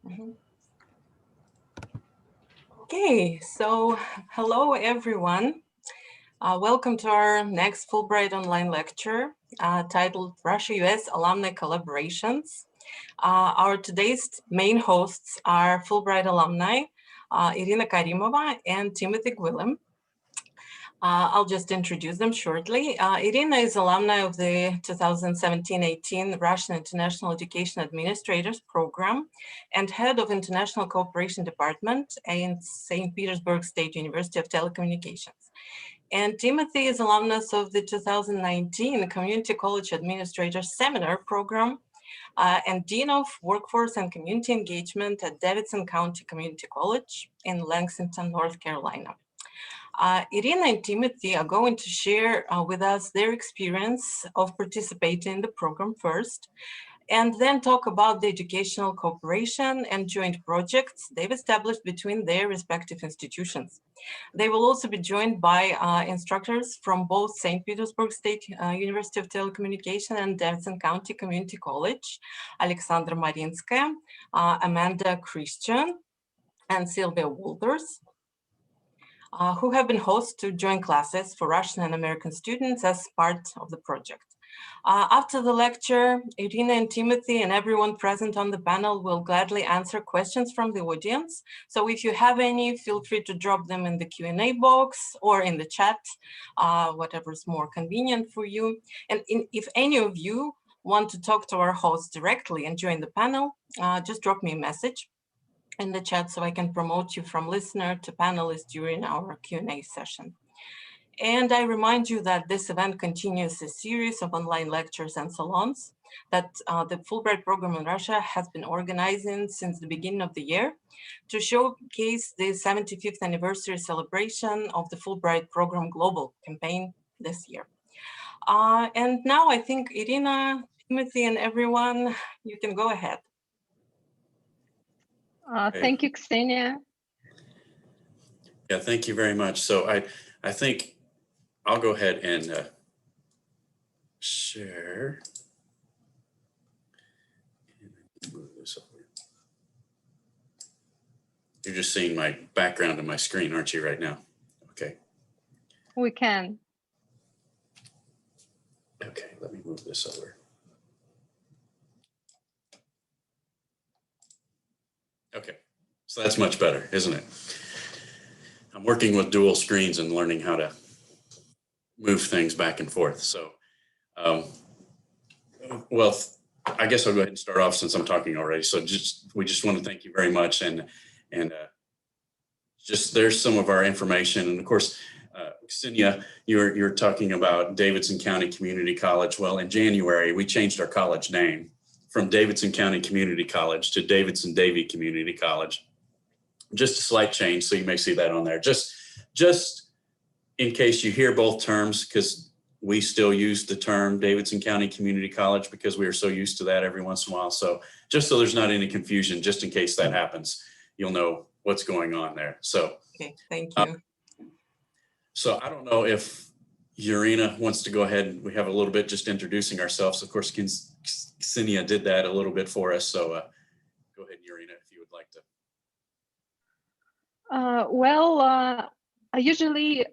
Mhm. Okay, so hello everyone. Welcome to our next Fulbright online lecture titled Russia-US Alumni Collaborations. Our today's main hosts are Fulbright alumni, Irina Karimova and Timothy Gwillim. I'll just introduce them shortly. Irina is alumni of the 2017-18 Russian International Education Administrators Program and head of International Cooperation Department in St. Petersburg State University of Telecommunications. And Timothy is alumnus of the 2019 Community College Administrators Seminar Program and Dean of Workforce and Community Engagement at Davidson County Community College in Lexington, North Carolina. Irina and Timothy are going to share with us their experience of participating in the program first, and then talk about the educational cooperation and joint projects they've established between their respective institutions. They will also be joined by instructors from both St. Petersburg State University of Telecommunications and Davidson County Community College, Alexandra Marinskaya, Amanda Christian, and Sylvia Walters, who have been hosts to joint classes for Russian and American students as part of the project. After the lecture, Irina and Timothy and everyone present on the panel will gladly answer questions from the audience. So if you have any, feel free to drop them in the Q&A box or in the chat, whatever is more convenient for you. And if any of you want to talk to our hosts directly and join the panel, just drop me a message in the chat so I can promote you from listener to panelist during our Q&A session. And I remind you that this event continues a series of online lectures and salons that the Fulbright program in Russia has been organizing since the beginning of the year to showcase the 75th anniversary celebration of the Fulbright Program Global campaign this year. And now I think Irina, Timothy, and everyone, you can go ahead. Thank you, Ksenia. Yeah, thank you very much. So I think I'll go ahead and share. And move this over. You're just seeing my background on my screen, aren't you, right now? Okay. We can. Okay, let me move this over. Okay, so that's much better, isn't it? I'm working with dual screens and learning how to move things back and forth. So, well, I guess I'll go ahead and start off since I'm talking already. So we just want to thank you very much. And just there's some of our information. And of course, Ksenia, you're talking about Davidson County Community College. Well, in January, we changed our college name from Davidson County Community College to Davidson-Davie Community College. Just a slight change, so you may see that on there. Just in case you hear both terms, because we still use the term Davidson County Community College because we are so used to that every once in a while. So just so there's not any confusion, just in case that happens, you'll know what's going on there. So okay, thank you. So I don't know if Irina wants to go ahead. We have a little bit just introducing ourselves. Of course, Ksenia did that a little bit for us. So go ahead, Irina, if you would like to. I usually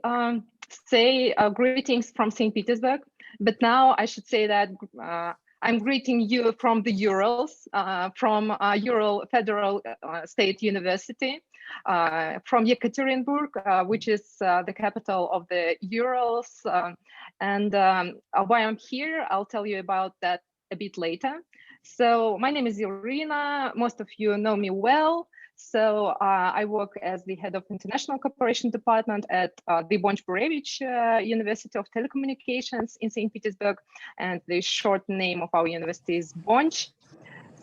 say greetings from St. Petersburg, but now I should say that I'm greeting you from the Urals, from Ural Federal State University, from Yekaterinburg, which is the capital of the Urals. And why I'm here, I'll tell you about that a bit later. So my name is Irina. Most of you know me well. So I work as the head of International Cooperation Department at the Bonch-Burevich University of Telecommunications in St. Petersburg, and the short name of our university is Bonch.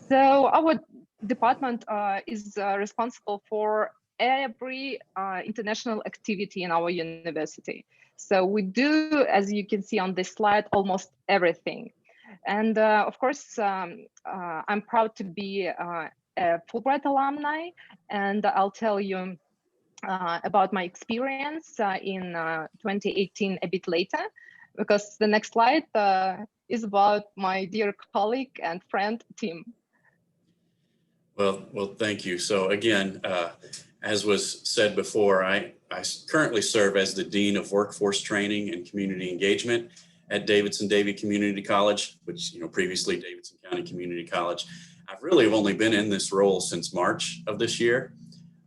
So our department is responsible for every international activity in our university. So we do, as you can see on this slide, almost everything. And of course, I'm proud to be a Fulbright alumni, and I'll tell you about my experience in 2018 a bit later, because the next slide is about my dear colleague and friend, Tim. Well, thank you. So again, as was said before, I currently serve as the Dean of Workforce Training and Community Engagement at Davidson-Davie Community College, which, previously Davidson County Community College. I've really only been in this role since March of this year.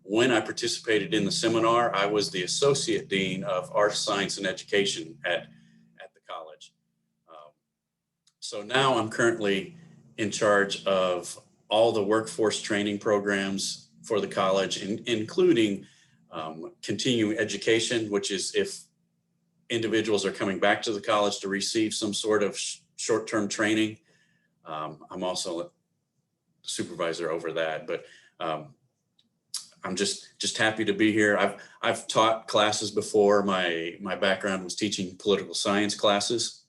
When I participated in the seminar, I was the Associate Dean of Arts, Science, and Education at the college. So now I'm currently in charge of all the workforce training programs for the college, including continuing education, which is if individuals are coming back to the college to receive some sort of short-term training. I'm also a supervisor over that, but I'm just happy to be here. I've taught classes before. My background was teaching political science classes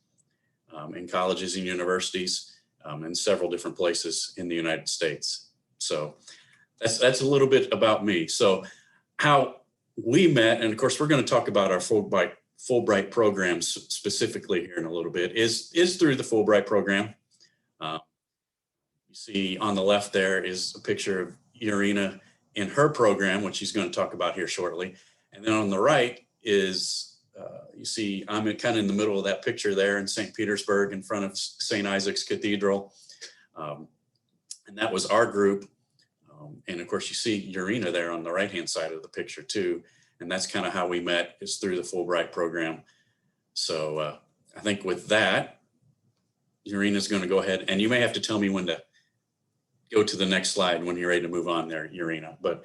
in colleges and universities in several different places in the United States. So that's a little bit about me. So how we met, and of course we're going to talk about our Fulbright programs specifically here in a little bit, is through the Fulbright program. You see on the left there is a picture of Irina in her program, which she's going to talk about here shortly. And then on the right is, you see, I'm kind of in the middle of that picture there in St. Petersburg in front of St. Isaac's Cathedral. And that was our group. And of course, you see Irina there on the right-hand side of the picture too. And that's kind of how we met, is through the Fulbright program. So I think with that, Irina's going to go ahead, and you may have to tell me when to go to the next slide when you're ready to move on there, Irina. But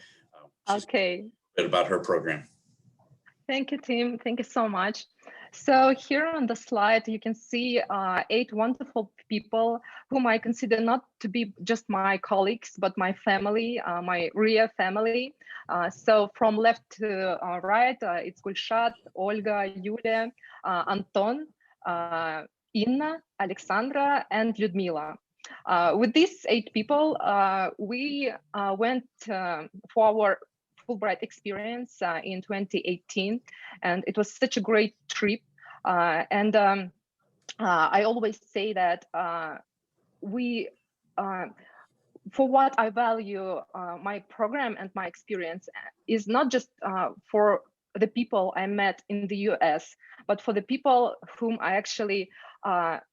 okay, a bit about her program. Thank you, Tim. Thank you so much. So here on the slide, you can see 8 wonderful people whom I consider not to be just my colleagues, but my family, my real family. So from left to right, it's Gulshat, Olga, Yulia, Anton, Inna, Alexandra, and Lyudmila. With these 8 people, we went for our Fulbright experience in 2018, and it was such a great trip. I always say that for what I value my program and my experience is not just for the people I met in the US, but for the people whom I actually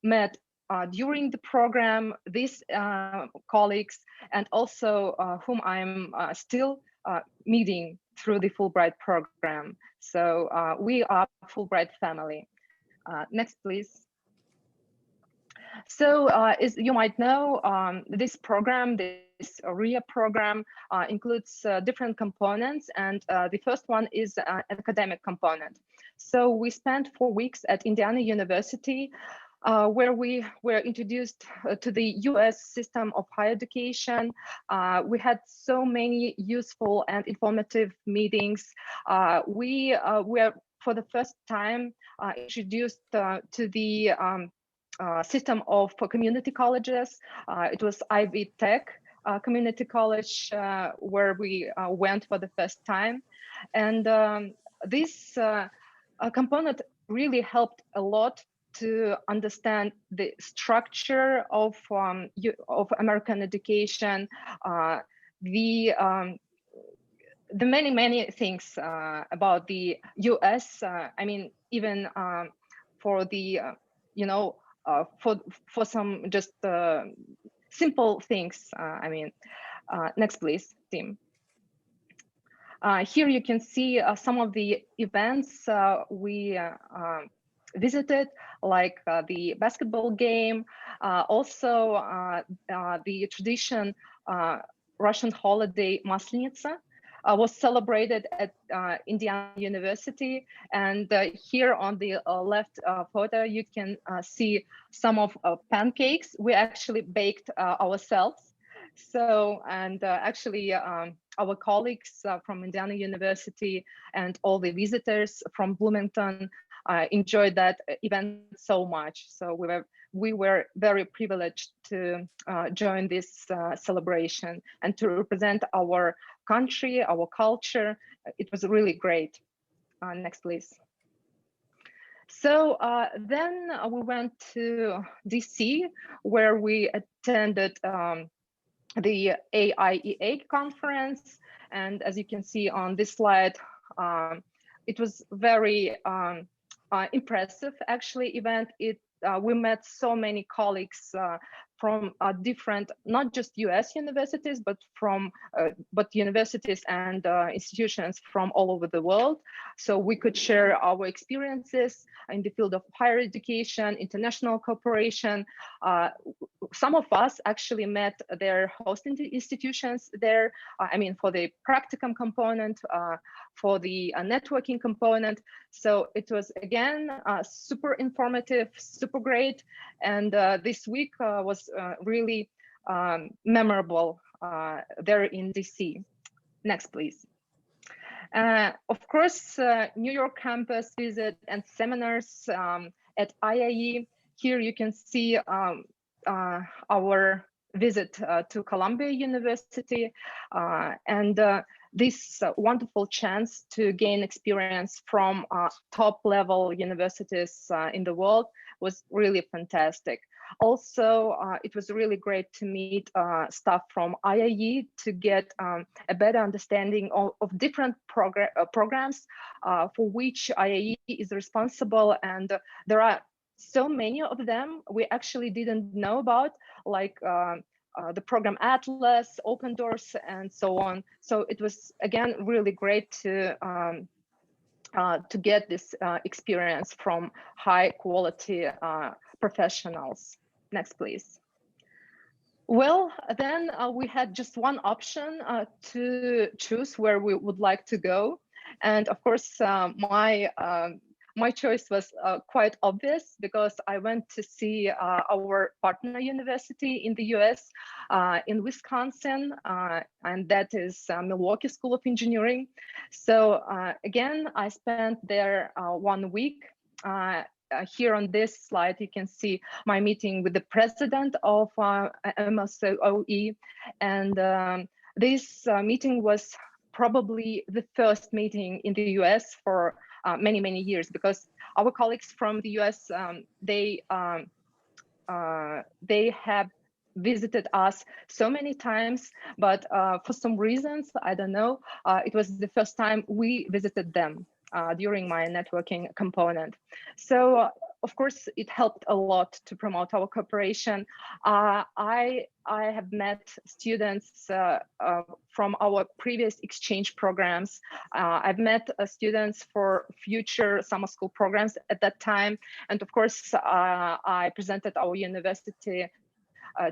met during the program, these colleagues, and also whom I'm still meeting through the Fulbright program. So we are Fulbright family. Next, please. So as you might know, this program, this RIA program, includes different components, and the first one is an academic component. So we spent 4 weeks at Indiana University, where we were introduced to the US system of higher education. We had so many useful and informative meetings. We were for the first time introduced to the system of community colleges. It was Ivy Tech Community College where we went for the first time. And this component really helped a lot to understand the structure of American education, the many things about the US. I mean, even for the for some just simple things. Next, please, Tim. Here you can see some of the events we visited, like the basketball game, also the tradition Russian holiday Maslenitsa was celebrated at Indiana University. And here on the left photo, you can see some of pancakes we actually baked ourselves. So, and actually our colleagues from Indiana University and all the visitors from Bloomington enjoyed that event so much. So we were very privileged to join this celebration and to represent our country, our culture. It was really great. Next, please. So then we went to DC, where we attended the AIEA conference. And as you can see on this slide, it was very impressive, actually, event. We met so many colleagues from different, not just US universities, but universities and institutions from all over the world. So we could share our experiences in the field of higher education, international cooperation. Some of us actually met their host institutions there. I mean, for the practicum component, for the networking component. So it was, again, super informative, super great. And this week was really memorable there in DC. Next, please. Of course, New York campus visit and seminars at IIE. Here you can see our visit to Columbia University and this wonderful chance to gain experience from top level universities in the world was really fantastic. Also, it was really great to meet staff from IIE to get a better understanding of different programs for which IIE is responsible. And there are so many of them we actually didn't know about, like the program Atlas, Open Doors, and so on. So it was, again, really great to get this experience from high quality professionals. Next, please. Well, then we had just one option to choose where we would like to go. And of course, my choice was quite obvious, because I went to see our partner university in the US, in Wisconsin, and that is Milwaukee School of Engineering. So again, I spent there 1 week. Here on this slide, you can see my meeting with the president of MSOE. And this meeting was probably the first meeting in the US for many, many years, because our colleagues from the US, they have visited us so many times, but for some reasons, I don't know, it was the first time we visited them during my networking component. So of course, it helped a lot to promote our cooperation. I have met students from our previous exchange programs. I've met students for future summer school programs at that time. And of course, I presented our university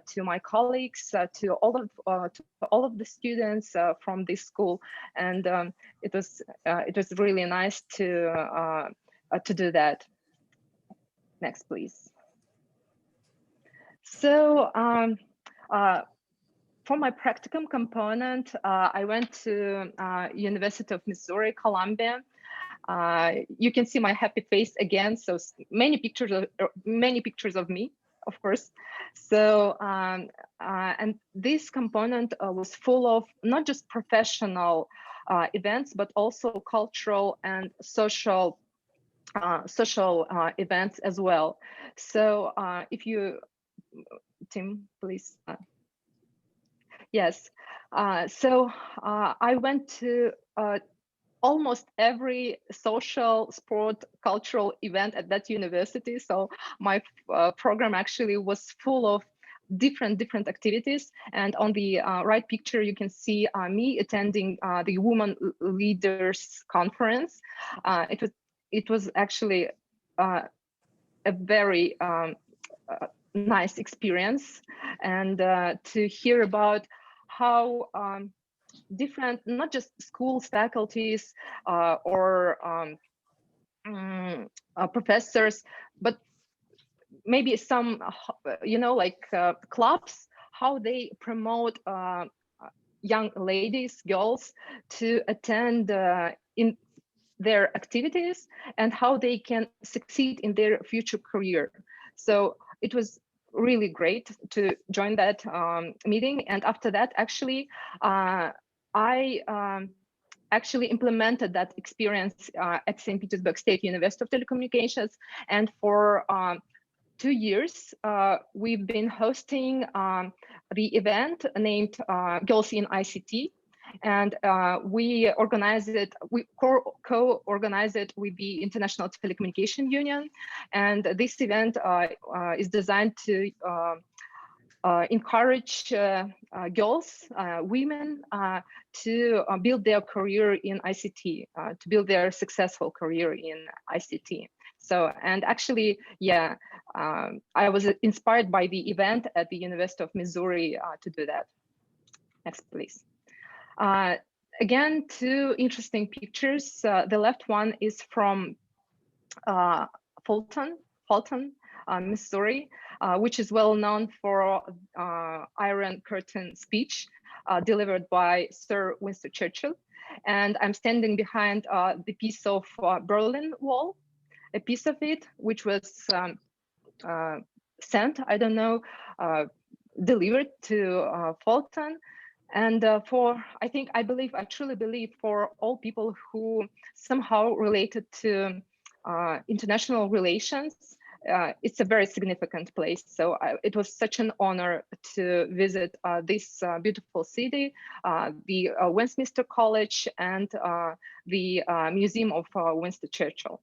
to my colleagues, to all of the students from this school, and it was really nice to do that. Next, please. So for my practicum component, I went to University of Missouri, Columbia. You can see my happy face again. So many pictures of me, of course. So and this component was full of not just professional events, but also cultural and social events as well. So if you, Tim, please. Yes. So I went to almost every social, sport, cultural event at that university. So my program actually was full of different activities. And on the right picture, you can see me attending the Women Leaders Conference. It was actually a very nice experience, and to hear about how different, not just schools, faculties, or professors, but maybe some, like clubs, how they promote young ladies, girls to attend in their activities, and how they can succeed in their future career. So it was really great to join that meeting. And after that, actually, I actually implemented that experience at St. Petersburg State University of Telecommunications. And for 2 years, we've been hosting the event named Girls in ICT. And we organize it, we co-organize it with the International Telecommunication Union. And this event is designed to encourage girls, women to build their career in ICT, to build their successful career in ICT. So, and actually, yeah, I was inspired by the event at the University of Missouri to do that. Next, please. Again, two interesting pictures. The left one is from Fulton, Missouri, which is well known for Iron Curtain speech delivered by Sir Winston Churchill. And I'm standing behind the piece of Berlin Wall, a piece of it, which was sent, I don't know, delivered to Fulton. And I truly believe for all people who somehow related to international relations, it's a very significant place. So it was such an honor to visit this beautiful city, the Westminster College, and the Museum of Winston Churchill.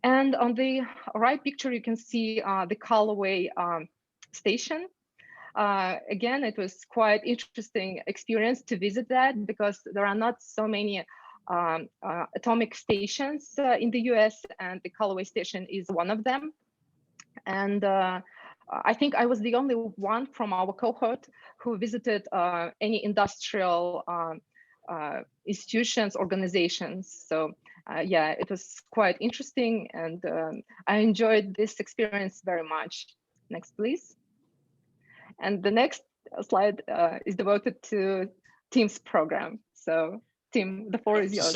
And on the right picture, you can see the Callaway station. Again, it was quite interesting experience to visit that because there are not so many atomic stations in the US, and the Callaway station is one of them. And I think I was the only one from our cohort who visited any industrial institutions, organizations. So yeah, it was quite interesting, and I enjoyed this experience very much. Next, please. And the next slide is devoted to Tim's program. So Tim, the floor is yours.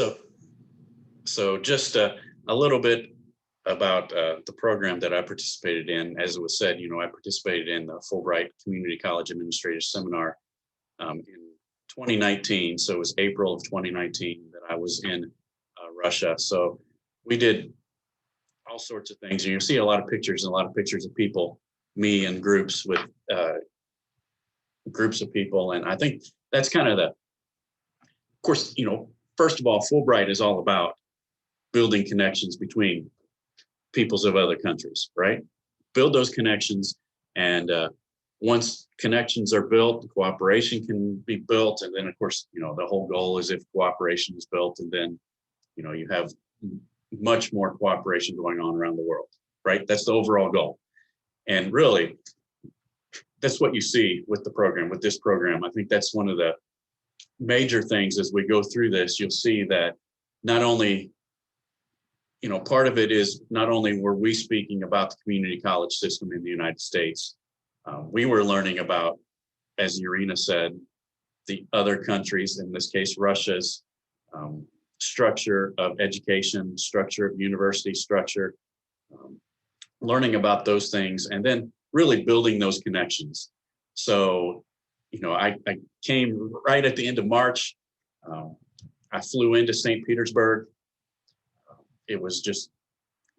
So just a little bit about the program that I participated in. As it was said, I participated in the Fulbright Community College Administrator Seminar in 2019. So it was April of 2019 that I was in Russia. So we did all sorts of things. And you'll see a lot of pictures of people, me in groups with groups of people. And I think that's kind of of course, first of all, Fulbright is all about building connections between peoples of other countries, right? Build those connections. And once connections are built, the cooperation can be built. And then of course, the whole goal is if cooperation is built, and then, you have much more cooperation going on around the world, right? That's the overall goal. And really, that's what you see with the program, with this program. I think that's one of the major things as we go through this. You'll see that not only, part of it is not only were we speaking about the community college system in the United States, we were learning about, as Irina said, the other countries, in this case, Russia's structure of education, structure of university structure, learning about those things, and then really building those connections. So, I came right at the end of March. I flew into St. Petersburg. It was just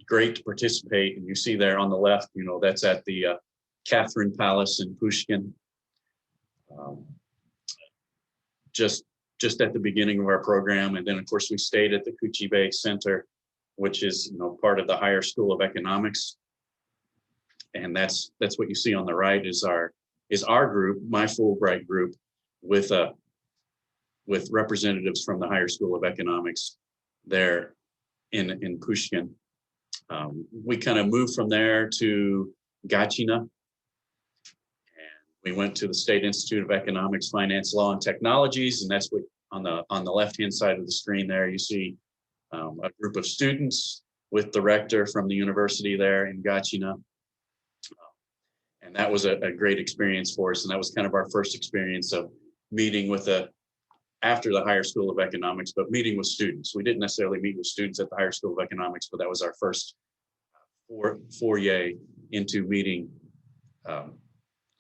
great to participate. And you see there on the left, that's at the Catherine Palace in Pushkin. Just at the beginning of our program. And then of course we stayed at the Kuchibay Center, which is, part of the Higher School of Economics. And that's what you see on the right is our group, my Fulbright group, with representatives from the Higher School of Economics there in Pushkin. We kind of moved from there to Gachina, and we went to the State Institute of Economics, Finance, Law, and Technologies, and that's what on the left-hand side of the screen there you see a group of students with the rector from the university there in Gachina. And that was a great experience for us. And that was kind of our first experience of meeting after the Higher School of Economics, but meeting with students. We didn't necessarily meet with students at the Higher School of Economics, but that was our first foray into meeting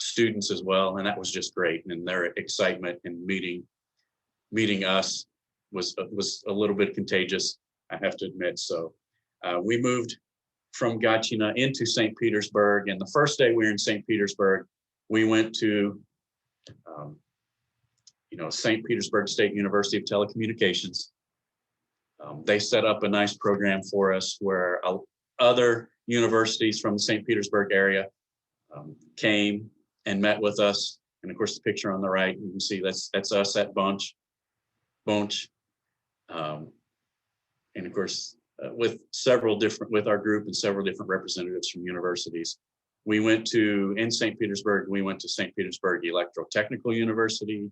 students as well. And that was just great. And their excitement in meeting us was a little bit contagious, I have to admit. So we moved from Gachina into St. Petersburg. And the first day we were in St. Petersburg, we went to, St. Petersburg State University of Telecommunications. They set up a nice program for us where other universities from the St. Petersburg area came and met with us. And of course, the picture on the right, you can see that's us at Bunch. And of course, with our group and several different representatives from universities. In St. Petersburg, we went to St. Petersburg Electrotechnical University,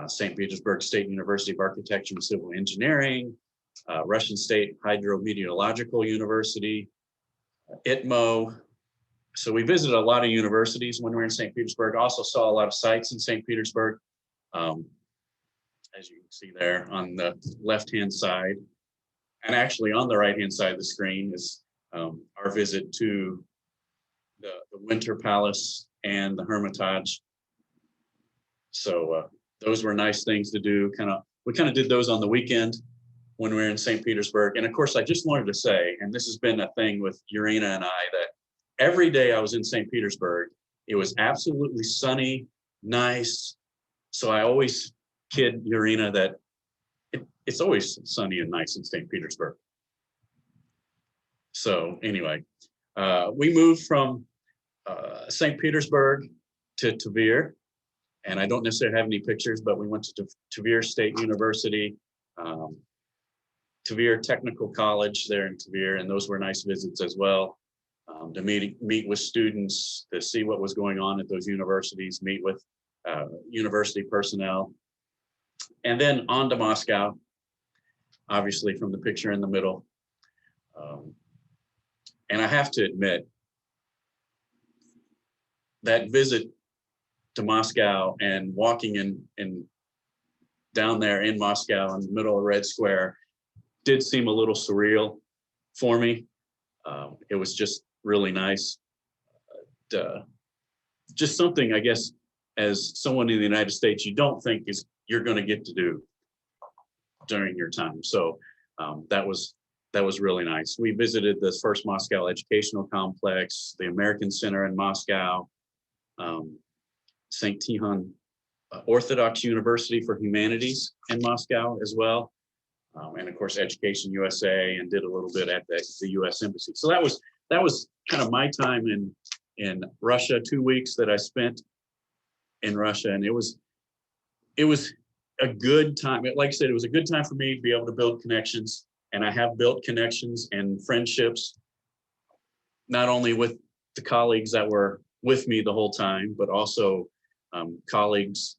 St. Petersburg State University of Architecture and Civil Engineering, Russian State Hydrometeorological University, ITMO. So we visited a lot of universities when we were in St. Petersburg. Also saw a lot of sites in St. Petersburg, as you can see there on the left-hand side. And actually on the right-hand side of the screen is our visit to the Winter Palace and the Hermitage. So those were nice things to do. We kind of did those on the weekend when we were in St. Petersburg. And of course, I just wanted to say, and this has been a thing with Irina and I, that every day I was in St. Petersburg, it was absolutely sunny, nice. So I always kid Irina that it's always sunny and nice in St. Petersburg. So anyway, we moved from St. Petersburg to Tver. And I don't necessarily have any pictures, but we went to Tver State University, Tver Technical College there in Tver, and those were nice visits as well. To meet with students, to see what was going on at those universities, meet with university personnel, and then on to Moscow, obviously from the picture in the middle. And I have to admit, that visit to Moscow and walking in down there in Moscow in the middle of Red Square did seem a little surreal for me. It was just really nice. Just something, I guess, as someone in the United States, you don't think you're going to get to do during your time. So that was really nice. We visited the first Moscow Educational Complex, the American Center in Moscow, St. Tikhon Orthodox University for Humanities in Moscow as well. And of course, Education USA, and did a little bit at the US Embassy. So that was kind of my time in Russia, 2 weeks that I spent in Russia. And it was a good time. Like I said, it was a good time for me to be able to build connections. And I have built connections and friendships, not only with the colleagues that were with me the whole time, but also colleagues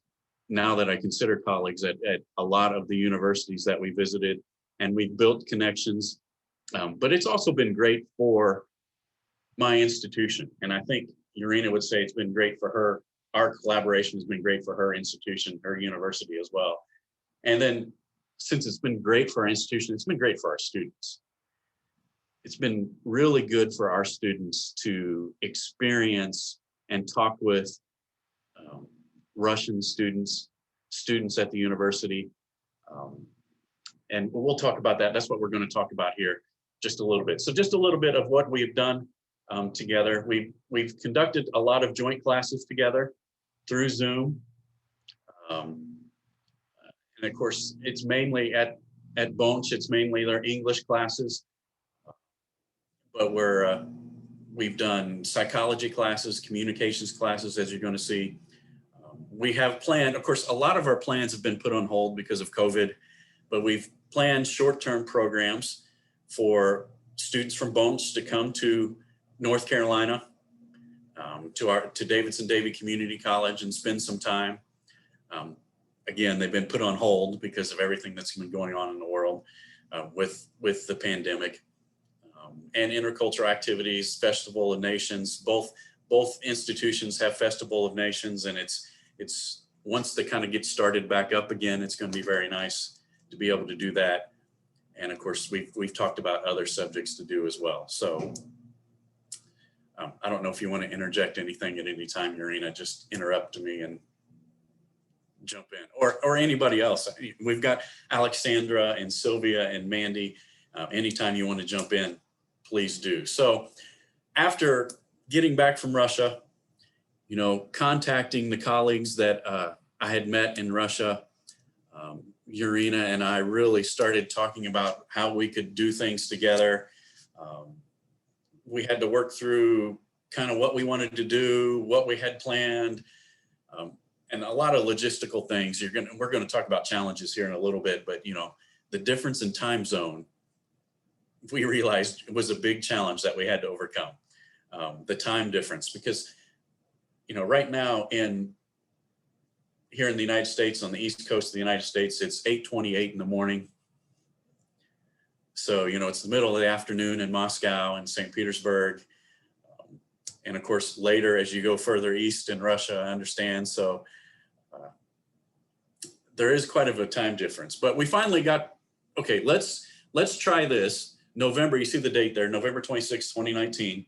now that I consider colleagues at a lot of the universities that we visited, and we've built connections. But it's also been great for my institution. And I think Irina would say it's been great for her. Our collaboration has been great for her institution, her university as well. And then since it's been great for our institution, it's been great for our students. It's been really good for our students to experience and talk with Russian students at the university. And we'll talk about that. That's what we're going to talk about here just a little bit. So just a little bit of what we've done together. We've conducted a lot of joint classes together through Zoom. And of course, it's mainly at Bunch, it's mainly their English classes. But we've done psychology classes, communications classes, as you're going to see. We have planned, of course, a lot of our plans have been put on hold because of COVID, but we've planned short-term programs for students from Bunch to come to North Carolina, to Davidson-Davie Community College and spend some time. Again, they've been put on hold because of everything that's been going on in the world with the pandemic. And intercultural activities, Festival of Nations, both institutions have Festival of Nations, and it's once they kind of get started back up again, it's going to be very nice to be able to do that. And of course, we've talked about other subjects to do as well. So I don't know if you want to interject anything at any time, Irina, just interrupt me and jump in, or anybody else. We've got Alexandra and Sylvia and Mandy. Anytime you want to jump in, please do. So after getting back from Russia, you know, contacting the colleagues that I had met in Russia, Irina and I really started talking about how we could do things together. We had to work through kind of what we wanted to do, what we had planned, and a lot of logistical things. We're going to talk about challenges here in a little bit, but you know, the difference in time zone, we realized it was a big challenge that we had to overcome. The time difference, because you know, right now here in the United States, on the East Coast of the United States, it's 8:28 in the morning. So, you know, it's the middle of the afternoon in Moscow and St. Petersburg. And of course, later as you go further east in Russia, I understand. So there is quite of a time difference, but we finally got, okay, let's try this. November, you see the date there, November 26, 2019.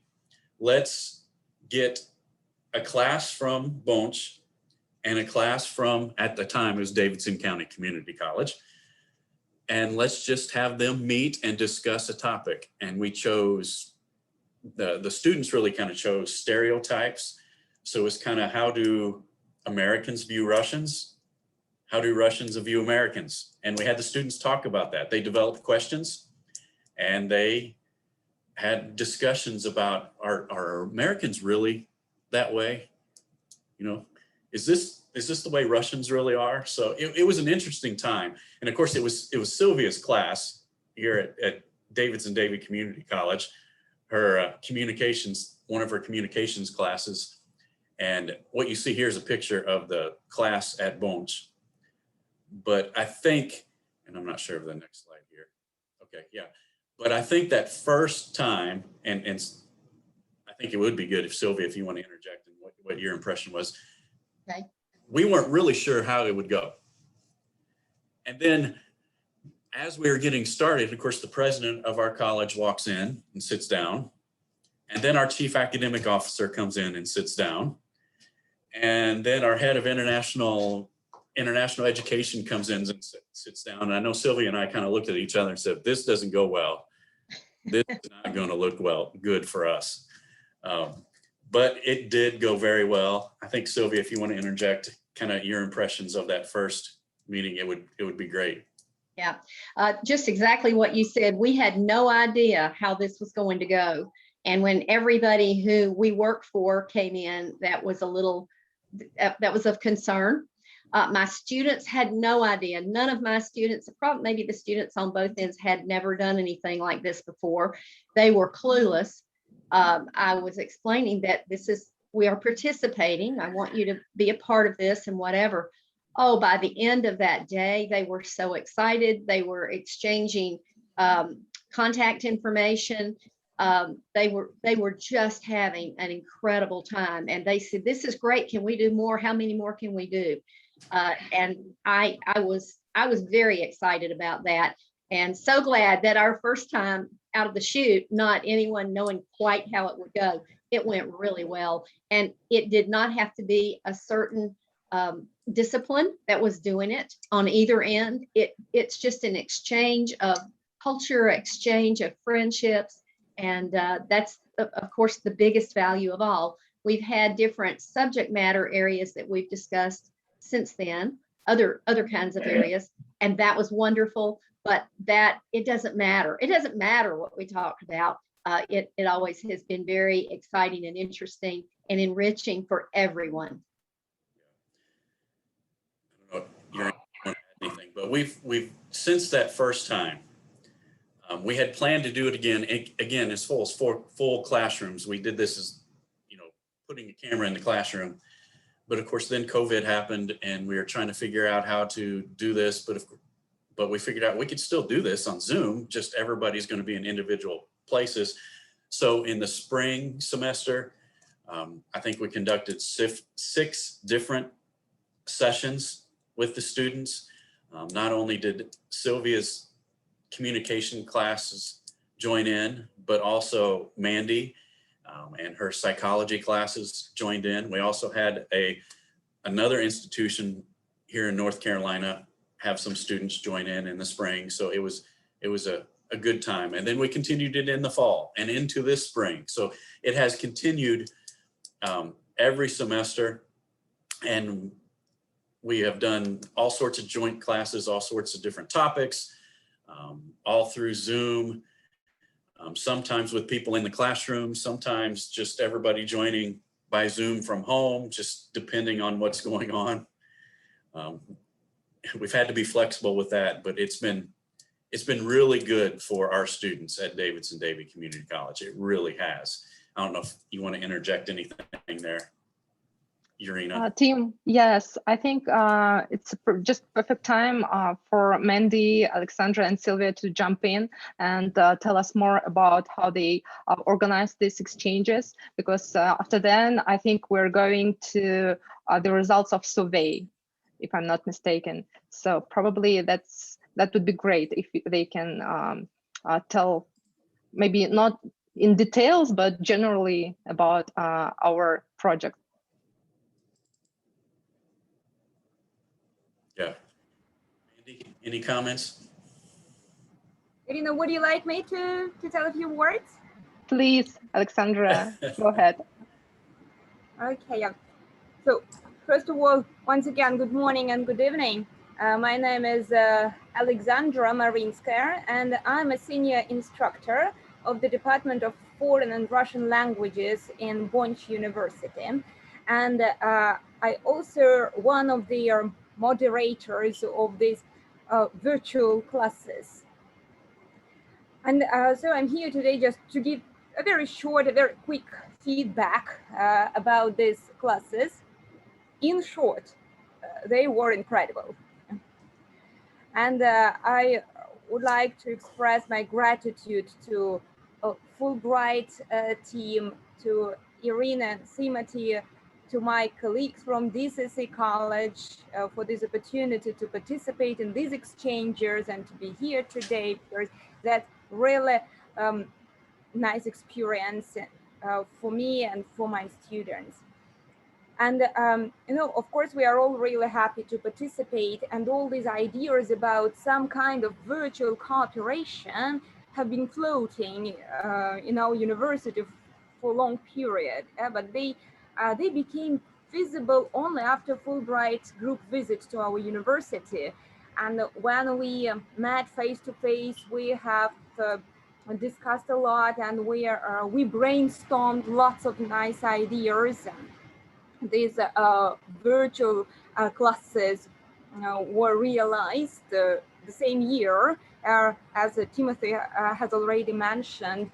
Let's get a class from Bonch and a class from, at the time, it was Davidson County Community College. And let's just have them meet and discuss a topic. And we chose, the students really kind of chose stereotypes. So it's kind of, how do Americans view Russians? How do Russians view Americans? And we had the students talk about that. They developed questions and they had discussions about, are Americans really that way? You know, is this the way Russians really are? So it was an interesting time. And of course it was Sylvia's class here at Davidson-Davie Community College, her communications, one of her communications classes. And what you see here is a picture of the class at Bonch. But I think, and I'm not sure of the next slide here. Okay, yeah. But I think that first time, and I think it would be good if Sylvia, if you want to interject and what your impression was. Okay. We weren't really sure how it would go. And then as we were getting started, of course, the president of our college walks in and sits down. And then our chief academic officer comes in and sits down. And then our head of international education comes in and sits down. And I know Sylvia and I kind of looked at each other and said, this doesn't go well. This is not going to look good for us. But it did go very well. I think, Sylvia, if you want to interject kind of your impressions of that first meeting, it would be great. Yeah, just exactly what you said. We had no idea how this was going to go. And when everybody who we worked for came in, that was of concern. My students had no idea. None of my students, probably maybe the students on both ends, had never done anything like this before. They were clueless. I was explaining that we are participating. I want you to be a part of this and whatever. Oh, by the end of that day, they were so excited. They were exchanging contact information. They were just having an incredible time. And they said, this is great. Can we do more? How many more can we do? And I was very excited about that. And so glad that our first time out of the chute, not anyone knowing quite how it would go, it went really well. And it did not have to be a certain discipline that was doing it on either end. It's just an exchange of culture, exchange of friendships. And that's, of course, the biggest value of all. We've had different subject matter areas that we've discussed since then, other kinds of areas. And that was wonderful. But that it doesn't matter. It doesn't matter what we talked about. It always has been very exciting and interesting and enriching for everyone. I don't know if you're going to add anything, but we've since that first time, we had planned to do it again. Again, as full as full classrooms. We did this as, you know, putting a camera in the classroom. But of course, then COVID happened, and we were trying to figure out how to do this. But we figured out we could still do this on Zoom, just everybody's going to be in individual places. So in the spring semester, I think we conducted 6 different sessions with the students. Not only did Sylvia's communication classes join in, but also Mandy and her psychology classes joined in. We also had another institution here in North Carolina have some students join in the spring. So it was a a good time. And then we continued it in the fall and into this spring. So it has continued every semester, and we have done all sorts of joint classes, all sorts of different topics, all through Zoom, sometimes with people in the classroom, sometimes just everybody joining by Zoom from home, just depending on what's going on. We've had to be flexible with that, but it's been really good for our students at Davidson-Davie Community College. It really has. I don't know if you want to interject anything there, Irina. Tim, yes, I think it's just perfect time for Mandy, Alexandra, and Sylvia to jump in and tell us more about how they organize these exchanges, because after then, I think we're going to the results of survey, if I'm not mistaken. So probably that would be great if they can tell, maybe not in details, but generally about our project. Yeah. Andy, any comments? Irina, would you like me to tell a few words? Please, Alexandra, go ahead. Okay, yeah. So first of all, once again, good morning and good evening. My name is Alexandra Marinskaya, and I'm a senior instructor of the Department of Foreign and Russian Languages in Bonn University. And I also one of the moderators of these virtual classes. And so I'm here today just to give a very short, a very quick feedback about these classes. In short, they were incredible. And I would like to express my gratitude to Fulbright team, to Irina and Timothy, to my colleagues from DCC College for this opportunity to participate in these exchanges and to be here today, because that's really nice experience for me and for my students. And, you know, of course, we are all really happy to participate, and all these ideas about some kind of virtual cooperation have been floating in our university for a long period, but they became visible only after Fulbright group visit to our university. And when we met face to face, we have discussed a lot, and we brainstormed lots of nice ideas. These virtual classes were realized the same year, as Timothy has already mentioned.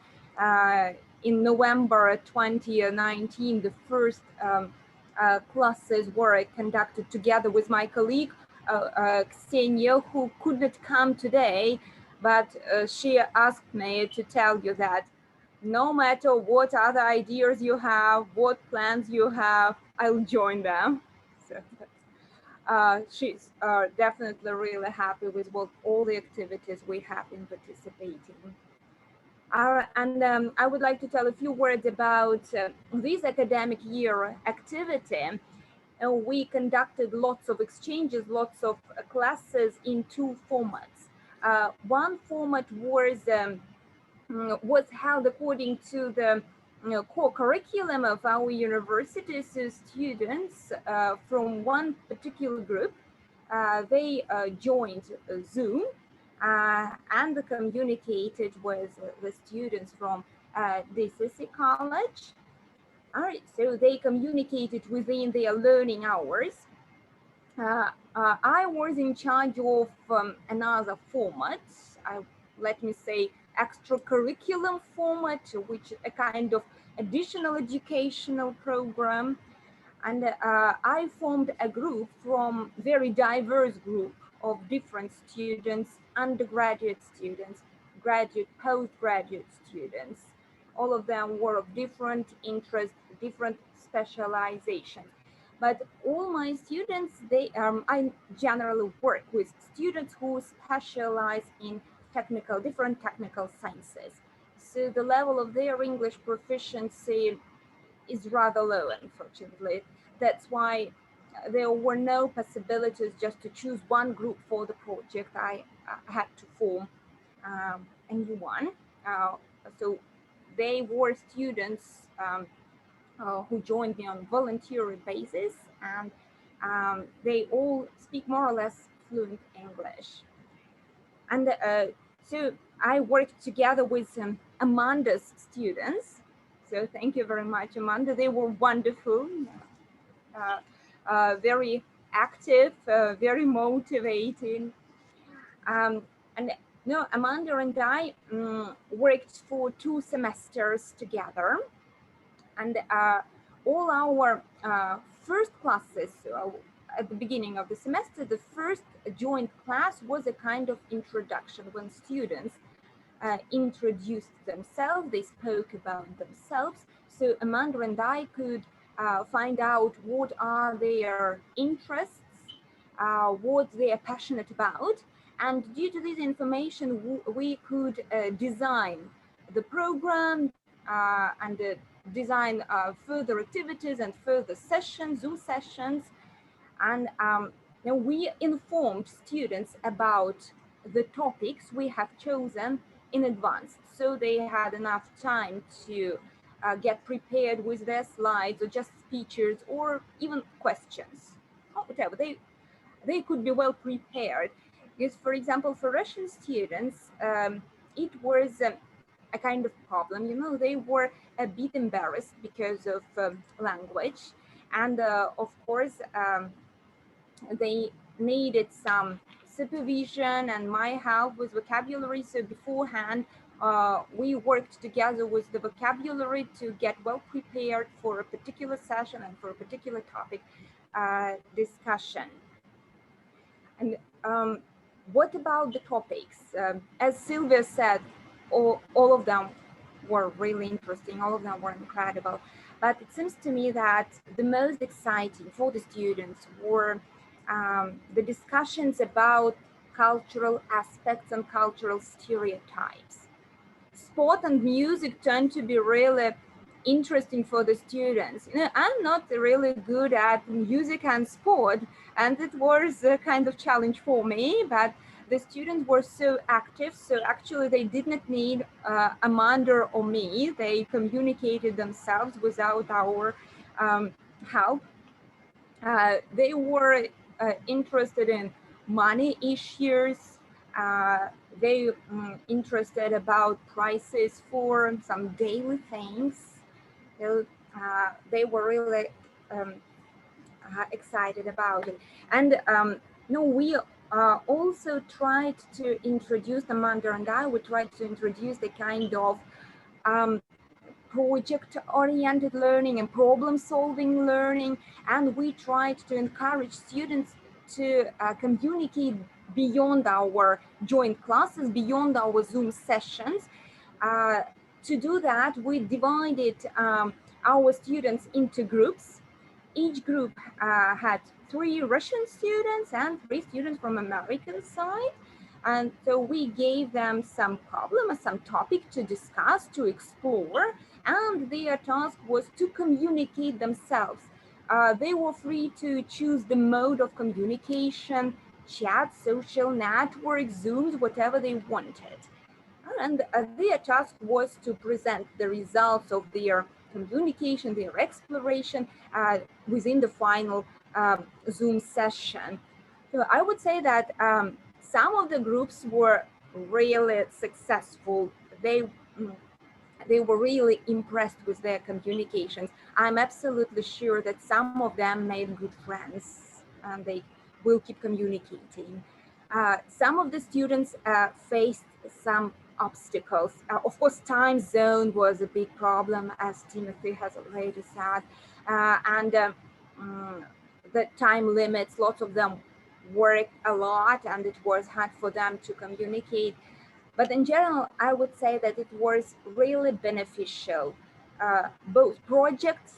In November 2019, the first classes were conducted together with my colleague, Ksenia, who could not come today, but she asked me to tell you that no matter what other ideas you have, what plans you have, I'll join them. So she's definitely really happy with all the activities we have been participating. And I would like to tell a few words about this academic year activity. We conducted lots of exchanges, lots of classes in two formats. One format was held according to the core curriculum of our university. So students from one particular group, they joined Zoom and communicated with the students from DCC College. All right, so they communicated within their learning hours. I was in charge of another format, let me say extracurriculum format, which is a kind of additional educational program. And I formed a group from very diverse group of different students, undergraduate students, graduate, postgraduate students. All of them were of different interests, different specializations. But all my students, I generally work with students who specialize in different technical sciences. So the level of their English proficiency is rather low, unfortunately. That's why there were no possibilities just to choose one group for the project. I had to form a new one. So they were students who joined me on voluntary basis, and they all speak more or less fluent English. And so I worked together with Amanda's students. So thank you very much, Amanda. They were wonderful, very active, very motivating. And no, Amanda and I worked for 2 semesters together. And all our first classes at the beginning of the semester, the first joint class was a kind of introduction when students introduced themselves, they spoke about themselves. So Amanda and I could find out what are their interests, what they are passionate about. And due to this information, we could design the program and design further activities and further sessions, Zoom sessions. And we informed students about the topics we have chosen in advance. So they had enough time to get prepared with their slides or just speeches or even questions, or whatever. They could be well prepared. Because, for example, for Russian students, it was a kind of problem. You know, they were a bit embarrassed because of language. And of course, they needed some supervision and my help with vocabulary. So beforehand, we worked together with the vocabulary to get well prepared for a particular session and for a particular topic discussion. And what about the topics? As Sylvia said, all of them were really interesting. All of them were incredible. But it seems to me that the most exciting for the students were the discussions about cultural aspects and cultural stereotypes. Sport and music tend to be really interesting for the students. You know, I'm not really good at music and sport, and it was a kind of challenge for me, but the students were so active, so actually they did not need Amanda or me. They communicated themselves without our help. They were interested in money issues. They interested about prices for some daily things. They were really excited about it. And no, we also tried to introduce, Amanda and I, we tried to introduce the kind of project-oriented learning and problem-solving learning, and we tried to encourage students to communicate beyond our joint classes, beyond our Zoom sessions. To do that, we divided our students into groups. Each group had 3 Russian students and 3 students from American side. And so we gave them some problem, some topic to discuss, to explore, and their task was to communicate themselves. They were free to choose the mode of communication, chat, social networks, Zooms, whatever they wanted. And their task was to present the results of their communication, their exploration within the final Zoom session. So I would say that some of the groups were really successful. They were really impressed with their communications. I'm absolutely sure that some of them made good friends and they will keep communicating. Some of the students faced some obstacles. Of course, time zone was a big problem, as Timothy has already said, and the time limits, lots of them worked a lot and it was hard for them to communicate. But in general, I would say that it was really beneficial. Both project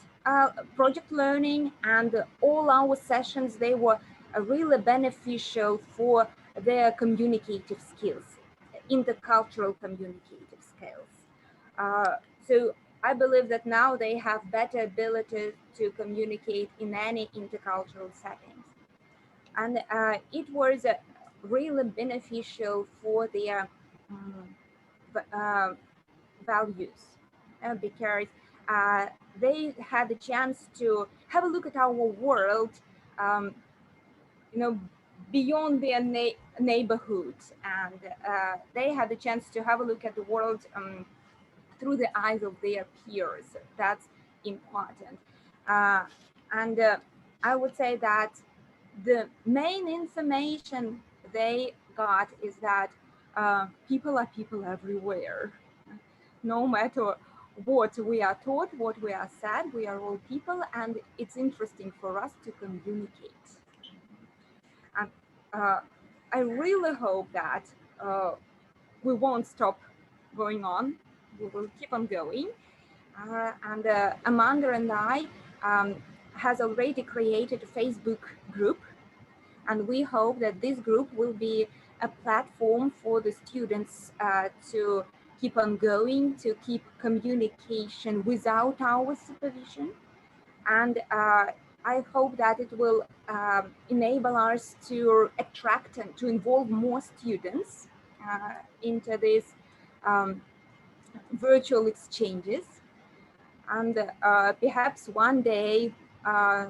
learning and all our sessions, they were really beneficial for their communicative skills, intercultural communicative skills. So I believe that now they have better ability to communicate in any intercultural settings. And it was really beneficial for their values, because they had the chance to have a look at our world, beyond their neighborhood, and they had the chance to have a look at the world through the eyes of their peers. That's important. And I would say that the main information they got is that people are people everywhere. No matter what we are taught, what we are said, we are all people, and it's interesting for us to communicate. And I really hope that we won't stop going on. We will keep on going. And Amanda and I has already created a Facebook group, and we hope that this group will be a platform for the students to keep on going, to keep communication without our supervision. And I hope that it will enable us to attract and to involve more students into these virtual exchanges. And perhaps one day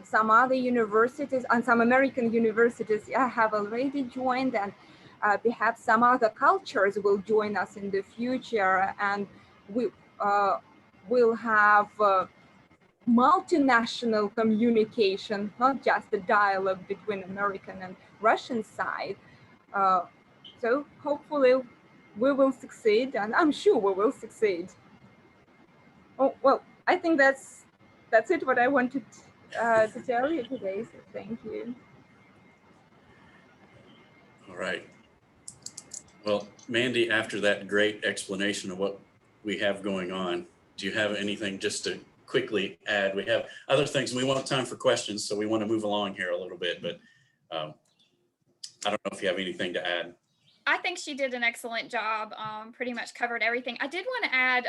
some other universities and some American universities have already joined, and perhaps some other cultures will join us in the future, and we will have multinational communication, not just the dialogue between American and Russian side. So hopefully we will succeed, and I'm sure we will succeed. Oh, well, I think that's it, what I wanted to tell you today, so thank you. All right. Well, Mandy, after that great explanation of what we have going on, do you have anything just to quickly add? We have other things, and we want time for questions, so we want to move along here a little bit, but I don't know if you have anything to add. I think she did an excellent job, pretty much covered everything. I did want to add,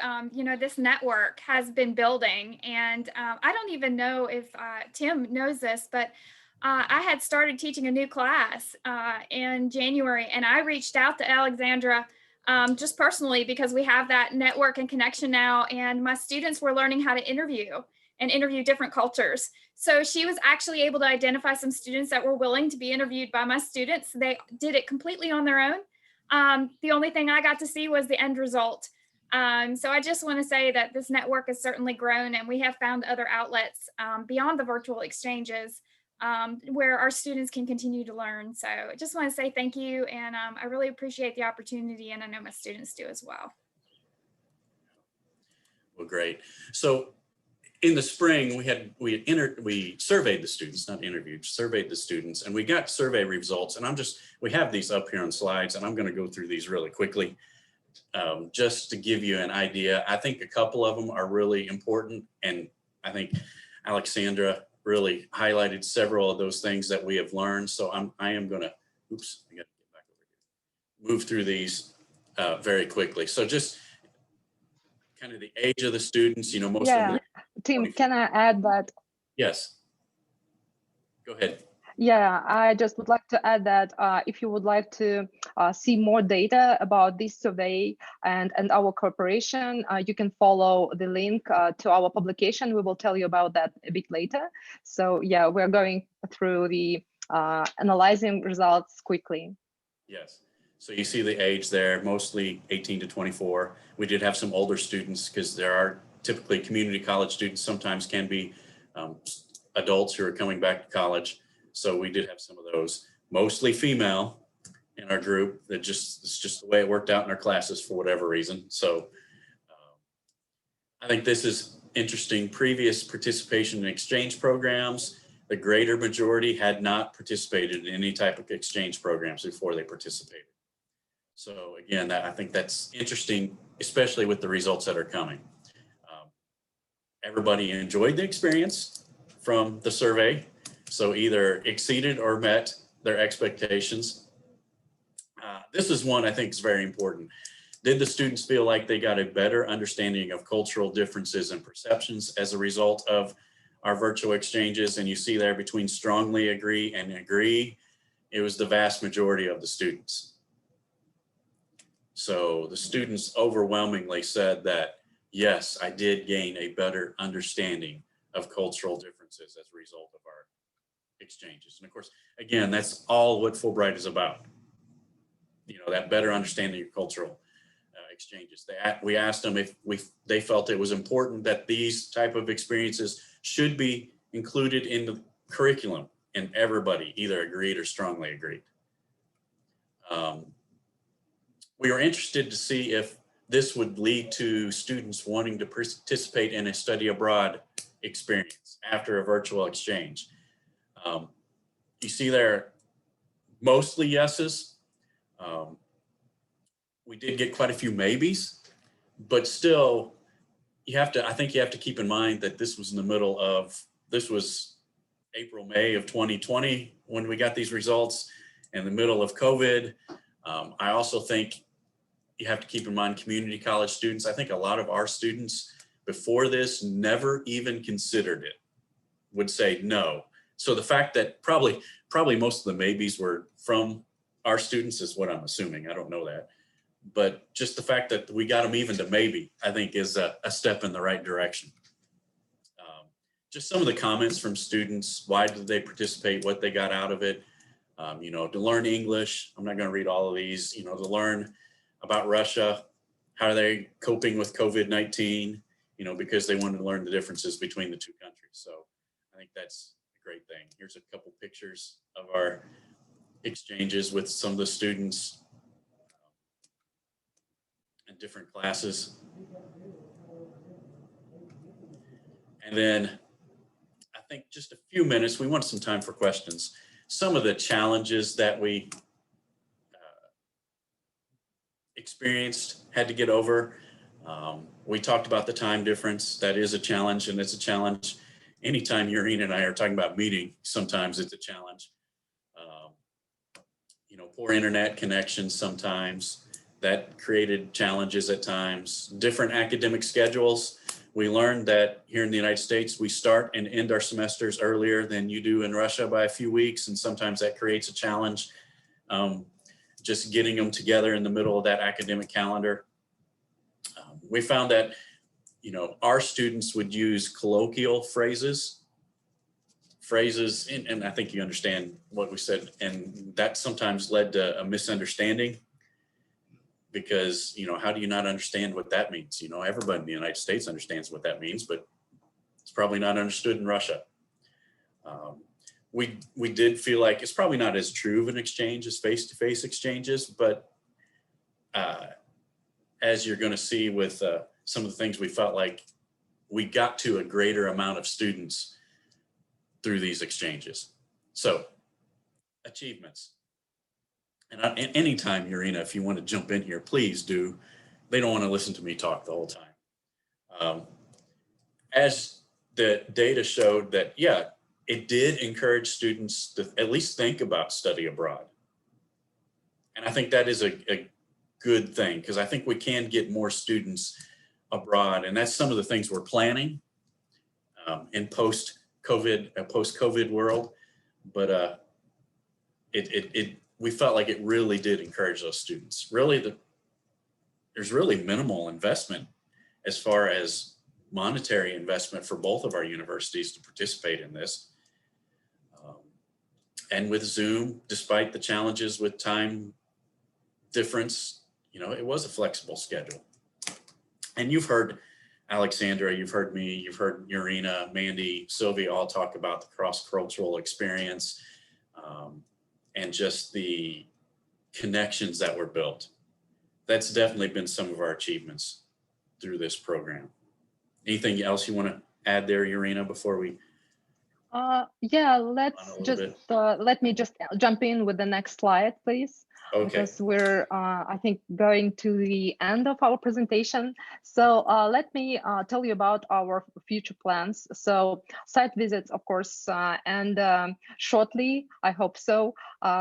this network has been building, and I don't even know if Tim knows this, but I had started teaching a new class in January, and I reached out to Alexandra just personally because we have that network and connection now, and my students were learning how to interview different cultures. So she was actually able to identify some students that were willing to be interviewed by my students. They did it completely on their own. The only thing I got to see was the end result. So I just want to say that this network has certainly grown, and we have found other outlets beyond the virtual exchanges where our students can continue to learn. So I just want to say thank you, and I really appreciate the opportunity, and I know my students do as well. Well, great. So in the spring, we surveyed the students, not interviewed, surveyed the students, and we got survey results. And we have these up here on slides, and I'm going to go through these really quickly just to give you an idea. I think a couple of them are really important, and I think Alexandra really highlighted several of those things that we have learned. So I am going to, I got to get back over here, move through these very quickly. So just kind of the age of the students, most of them. Tim, can I add that? Yes. Go ahead. Yeah, I just would like to add that if you would like to see more data about this survey and our cooperation, you can follow the link to our publication. We will tell you about that a bit later. So yeah, we're going through the analyzing results quickly. Yes. So you see the age there, mostly 18 to 24. We did have some older students because there are typically community college students, sometimes can be adults who are coming back to college. So we did have some of those, mostly female in our group. It's just the way it worked out in our classes for whatever reason. So I think this is interesting. Previous participation in exchange programs, the greater majority had not participated in any type of exchange programs before they participated. So again, I think that's interesting, especially with the results that are coming. Everybody enjoyed the experience from the survey, so either exceeded or met their expectations. This is one I think is very important. Did the students feel like they got a better understanding of cultural differences and perceptions as a result of our virtual exchanges? And you see there between strongly agree and agree, it was the vast majority of the students. So the students overwhelmingly said that, yes, I did gain a better understanding of cultural differences as a result of our exchanges. And of course, again, that's all what Fulbright is about. You know, that better understanding of cultural exchanges. We asked them if they felt it was important that these type of experiences should be included in the curriculum, and everybody either agreed or strongly agreed. We were interested to see if this would lead to students wanting to participate in a study abroad experience after a virtual exchange. You see there mostly yeses. We did get quite a few maybes, but still I think you have to keep in mind that this was in the middle of, this was April, May of 2020 when we got these results, in the middle of COVID. I also think you have to keep in mind community college students. I think a lot of our students before this never even considered it, would say no. So the fact that probably most of the maybes were from our students is what I'm assuming. I don't know that. But just the fact that we got them even to maybe, I think is a step in the right direction. Just some of the comments from students, why did they participate, what they got out of it, you know, to learn English. I'm not going to read all of these, you know, to learn about Russia, how are they coping with COVID-19, you know, because they wanted to learn the differences between the two countries. So I think that's a great thing. Here's a couple pictures of our exchanges with some of the students in different classes. And then I think just a few minutes, we want some time for questions. Some of the challenges that we experienced, had to get over. We talked about the time difference. That is a challenge, and it's a challenge anytime Irina and I are talking about meeting. Sometimes it's a challenge. You know, poor internet connections sometimes. That created challenges at times. Different academic schedules. We learned that here in the United States, we start and end our semesters earlier than you do in Russia by a few weeks, and sometimes that creates a challenge. Just getting them together in the middle of that academic calendar. We found that, you know, our students would use colloquial phrases, and I think you understand what we said, and that sometimes led to a misunderstanding because, you know, how do you not understand what that means? You know, everybody in the United States understands what that means, but it's probably not understood in Russia. We did feel like it's probably not as true of an exchange as face-to-face exchanges, but as you're going to see with some of the things, we felt like we got to a greater amount of students through these exchanges. So achievements. And anytime, Irina, if you want to jump in here, please do. They don't want to listen to me talk the whole time. As the data showed that, yeah, it did encourage students to at least think about study abroad. And I think that is a good thing, because I think we can get more students abroad. And that's some of the things we're planning in post-COVID world. But we felt like it really did encourage those students. Really, there's really minimal investment as far as monetary investment for both of our universities to participate in this. And with Zoom, despite the challenges with time difference, you know, it was a flexible schedule. And you've heard Alexandra, you've heard me, you've heard Irina, Mandy, Sylvia all talk about the cross-cultural experience and just the connections that were built. That's definitely been some of our achievements through this program. Anything else you want to add there, Irina, before we? Yeah, let me just jump in with the next slide, please. Okay. Because we're, I think, going to the end of our presentation. So let me tell you about our future plans. So site visits, of course, and shortly, I hope so,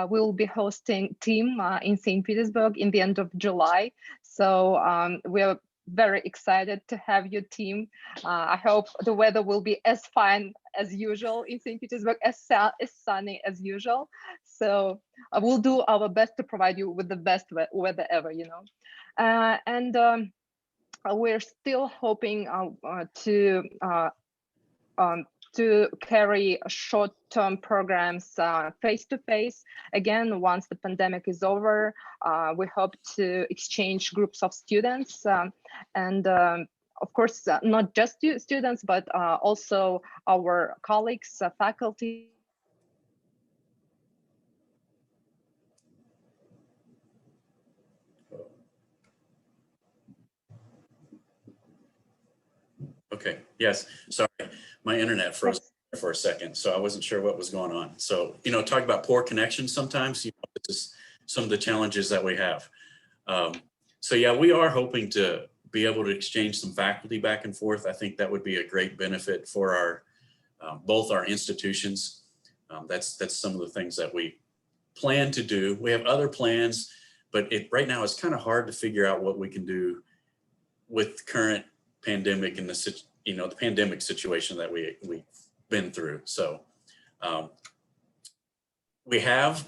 we'll be hosting team in St. Petersburg in the end of July. So we're very excited to have your team. I hope the weather will be as fine as usual in St. Petersburg, as sunny as usual. So we'll do our best to provide you with the best weather ever, you know. We're still hoping to carry short-term programs face-to-face. Again, once the pandemic is over, we hope to exchange groups of students and of course, not just students, but also our colleagues, faculty. Okay, yes, sorry, my internet froze for a second, so I wasn't sure what was going on. So, you know, talk about poor connections sometimes, you know, this is some of the challenges that we have. So yeah, we are hoping to be able to exchange some faculty back and forth. I think that would be a great benefit for our both our institutions. That's some of the things that we plan to do. We have other plans, but right now it's kind of hard to figure out what we can do with current pandemic and the pandemic situation that we've been through. So we have,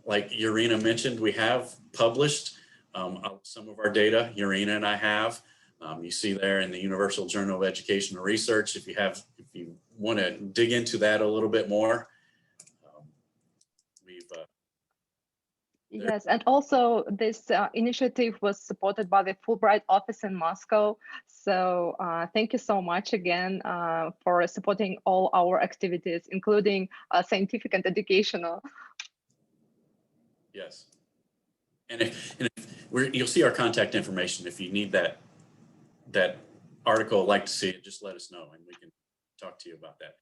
like Irina mentioned, we have published some of our data. Irina and I have. You see there in the Universal Journal of Educational Research. If you want to dig into that a little bit more, Yes, and also this initiative was supported by the Fulbright office in Moscow. So thank you so much again for supporting all our activities, including scientific and educational. Yes, and you'll see our contact information. If you need that article, like to see it, just let us know and we can talk to you about that.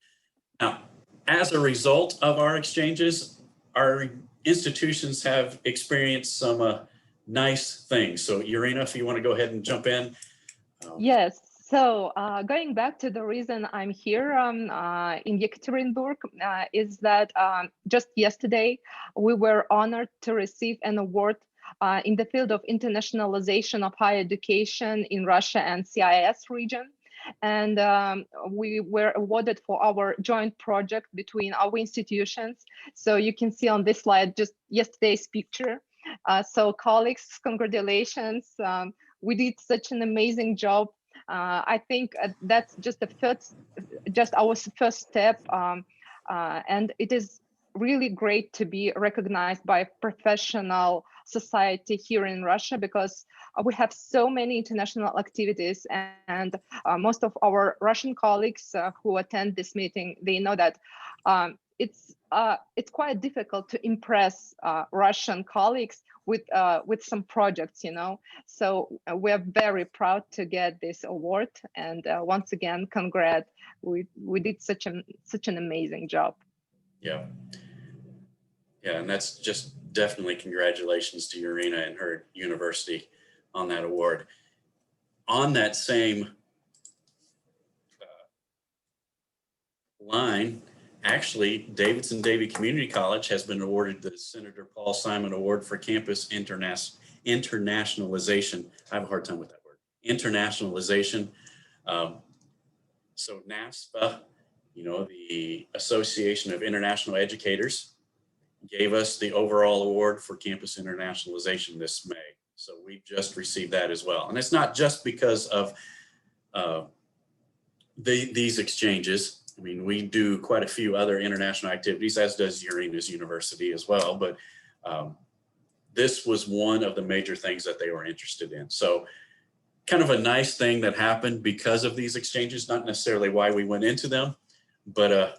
Now, as a result of our exchanges, our institutions have experienced some nice things. So Irina, if you want to go ahead and jump in. Yes, so going back to the reason I'm here in Yekaterinburg is that just yesterday we were honored to receive an award in the field of internationalization of higher education in Russia and CIS region. And we were awarded for our joint project between our institutions. So you can see on this slide just yesterday's picture. So colleagues, congratulations. We did such an amazing job. I think that's just our first step. And it is really great to be recognized by professional society here in Russia, because we have so many international activities, and most of our Russian colleagues who attend this meeting, they know that it's quite difficult to impress Russian colleagues with some projects, you know. So we're very proud to get this award, and once again, congrats. We did such an amazing job. Yeah. Yeah, and that's just definitely congratulations to Irina and her university on that award. On that same line, actually, Davidson-Davie Community College has been awarded the Senator Paul Simon Award for Campus Internationalization. I have a hard time with that word. Internationalization. So NASPA, you know, the Association of International Educators, gave us the overall award for campus internationalization this May. So we just received that as well. And it's not just because of these exchanges. I mean, we do quite a few other international activities, as does Irina's university as well. But this was one of the major things that they were interested in. So kind of a nice thing that happened because of these exchanges, not necessarily why we went into them, but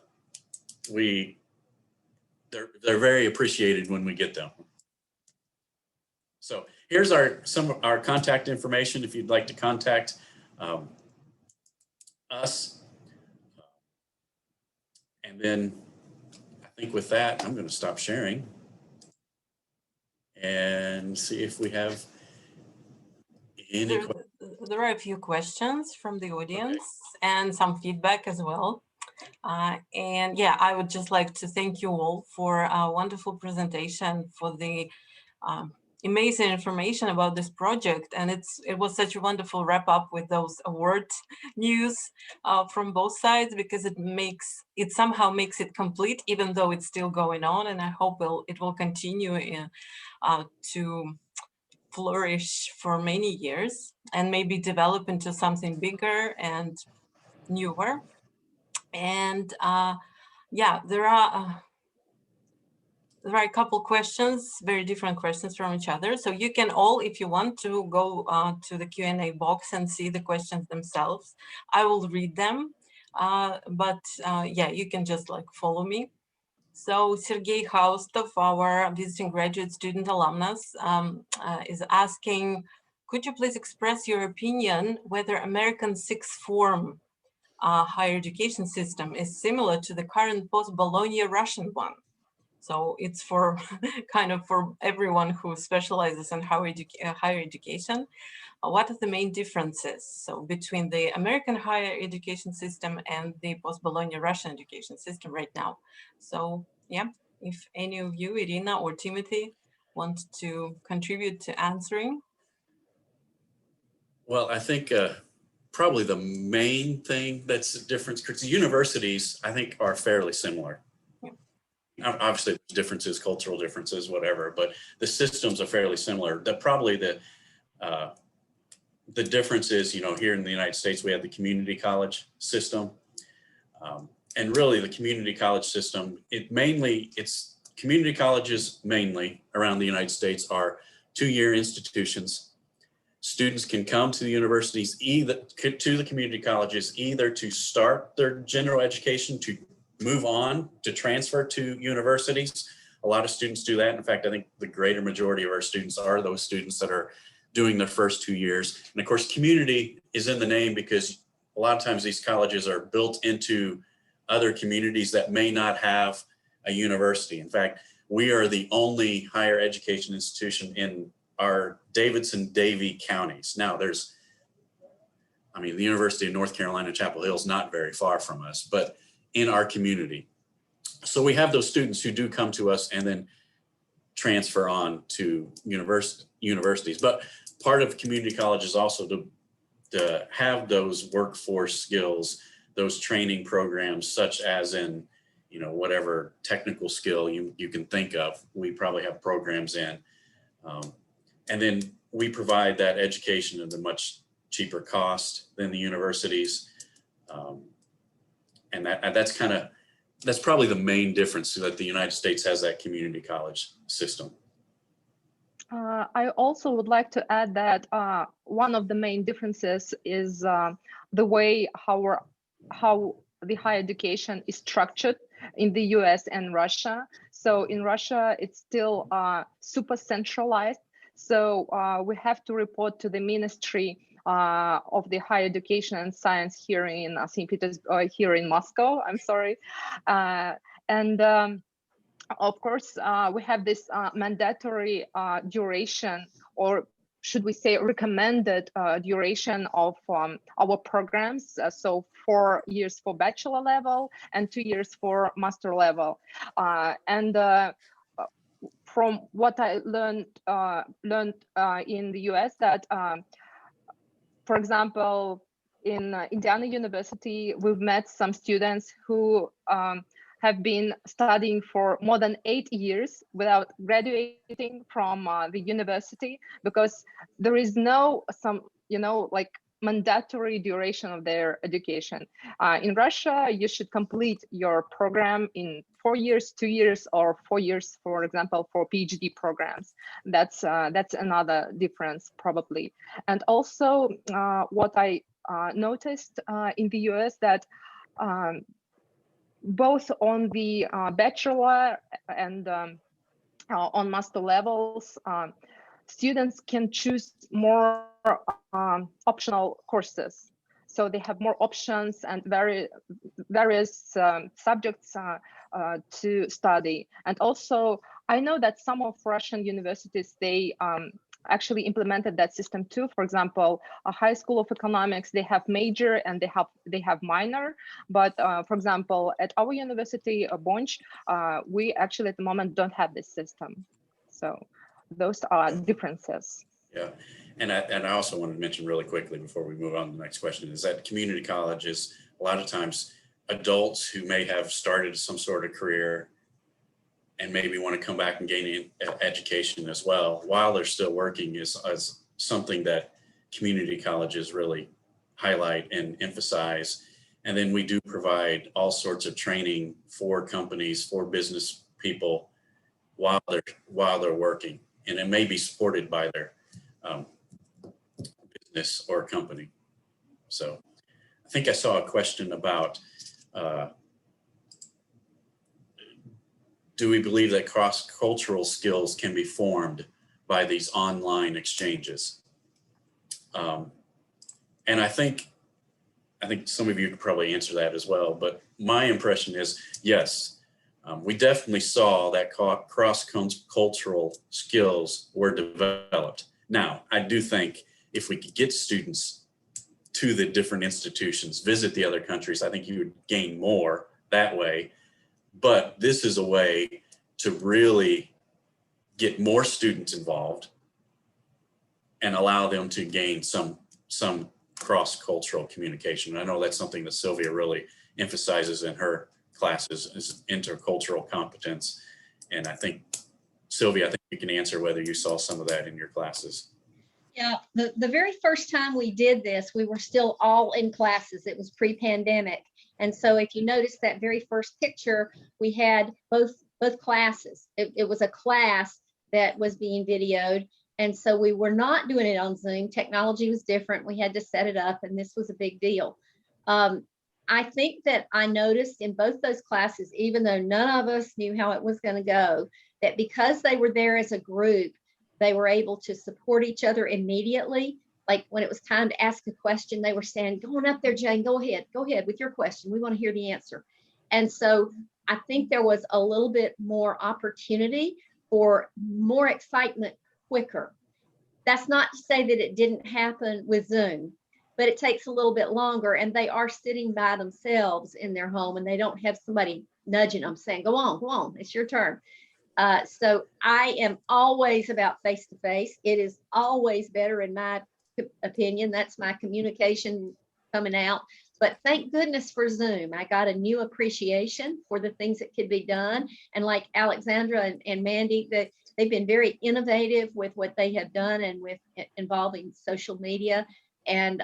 they're very appreciated when we get them. So here's some of our contact information if you'd like to contact us. And then I think with that, I'm going to stop sharing and see if we have any questions. There are a few questions from the audience, and some feedback as well. And yeah, I would just like to thank you all for a wonderful presentation, for the amazing information about this project, and it was such a wonderful wrap up with those award news from both sides, because it somehow makes it complete, even though it's still going on, and I hope it will continue to flourish for many years and maybe develop into something bigger and newer. And yeah, there are a couple questions, very different questions from each other. So you can all, if you want to, go to the Q&A box and see the questions themselves. I will read them, but yeah, you can just like follow me. So Sergei Haustov, our visiting graduate student alumnus, is asking, could you please express your opinion whether American sixth form higher education system is similar to the current post-Bologna Russian one? So it's for kind of for everyone who specializes in higher education. What are the main differences between the American higher education system and the post-Bologna Russian education system right now? So yeah, if any of you, Irina or Timothy, want to contribute to answering. Well, I think probably the main thing that's a difference, because the universities, I think, are fairly similar. Obviously, there's differences, cultural differences, whatever, but the systems are fairly similar. Probably the difference is, here in the United States, we have the community college system. And really the community college system, it's community colleges mainly around the United States are 2-year institutions. Students can come to the universities, to the community colleges, either to start their general education, to move on, to transfer to universities. A lot of students do that. In fact, I think the greater majority of our students are those students that are doing their first 2 years. And of course, community is in the name because a lot of times these colleges are built into other communities that may not have a university. In fact, we are the only higher education institution in our Davidson-Davie counties. Now the University of North Carolina, Chapel Hill is not very far from us, but in our community. So we have those students who do come to us and then transfer on to universities. But part of community college is also to have those workforce skills, those training programs, such as in, whatever technical skill you can think of, we probably have programs in. And then we provide that education at a much cheaper cost than the universities. And that's probably the main difference, so that the United States has that community college system. I also would like to add that one of the main differences is the way how the higher education is structured in the US and Russia. So in Russia, it's still super centralized. So we have to report to the Ministry of the Higher Education and Science here in St. Petersburg, here in Moscow, I'm sorry. Of course, we have this mandatory duration, or should we say recommended duration of our programs. So 4 years for bachelor level and 2 years for master level. From what I learned in the US, that for example, in Indiana University, we've met some students who have been studying for more than 8 years without graduating from the university, because there is no mandatory duration of their education. In Russia, you should complete your program in 4 years, 2 years, or 4 years, for example, for PhD programs. That's another difference probably. And also what I noticed in the US, that both on the bachelor and on master levels, students can choose more optional courses. So they have more options and various subjects to study. And also, I know that some of Russian universities, they actually implemented that system too. For example, a High School of Economics, they have major and they have minor. But for example, at our university, Bonch, we actually at the moment don't have this system. So those are differences. Yeah, and I also wanted to mention really quickly before we move on to the next question is that community college is a lot of times adults who may have started some sort of career and maybe want to come back and gain education as well while they're still working is something that community colleges really highlight and emphasize. And then we do provide all sorts of training for companies, for business people while they're working, and it may be supported by their business or company. So I think I saw a question about do we believe that cross-cultural skills can be formed by these online exchanges? And I think some of you could probably answer that as well, but my impression is yes, we definitely saw that cross-cultural skills were developed. Now, I do think if we could get students to the different institutions, visit the other countries, I think you would gain more that way. But this is a way to really get more students involved and allow them to gain some cross-cultural communication. I know that's something that Sylvia really emphasizes in her classes is intercultural competence. And I think, Sylvia, I think you can answer whether you saw some of that in your classes. Yeah, the very first time we did this, we were still all in classes. It was pre-pandemic. And so if you notice that very first picture, we had both classes. It was a class that was being videoed. And so we were not doing it on Zoom. Technology was different. We had to set it up, and this was a big deal. I think that I noticed in both those classes, even though none of us knew how it was going to go, that because they were there as a group, they were able to support each other immediately. Like when it was time to ask a question, they were saying, go on up there, Jane, go ahead with your question. We want to hear the answer. And so I think there was a little bit more opportunity for more excitement quicker. That's not to say that it didn't happen with Zoom, but it takes a little bit longer, and they are sitting by themselves in their home and they don't have somebody nudging them saying, go on, it's your turn. So I am always about face-to-face. It is always better in my opinion. That's my communication coming out. But thank goodness for Zoom. I got a new appreciation for the things that could be done. And like Alexandra and Mandy, they've been very innovative with what they have done and with involving social media. And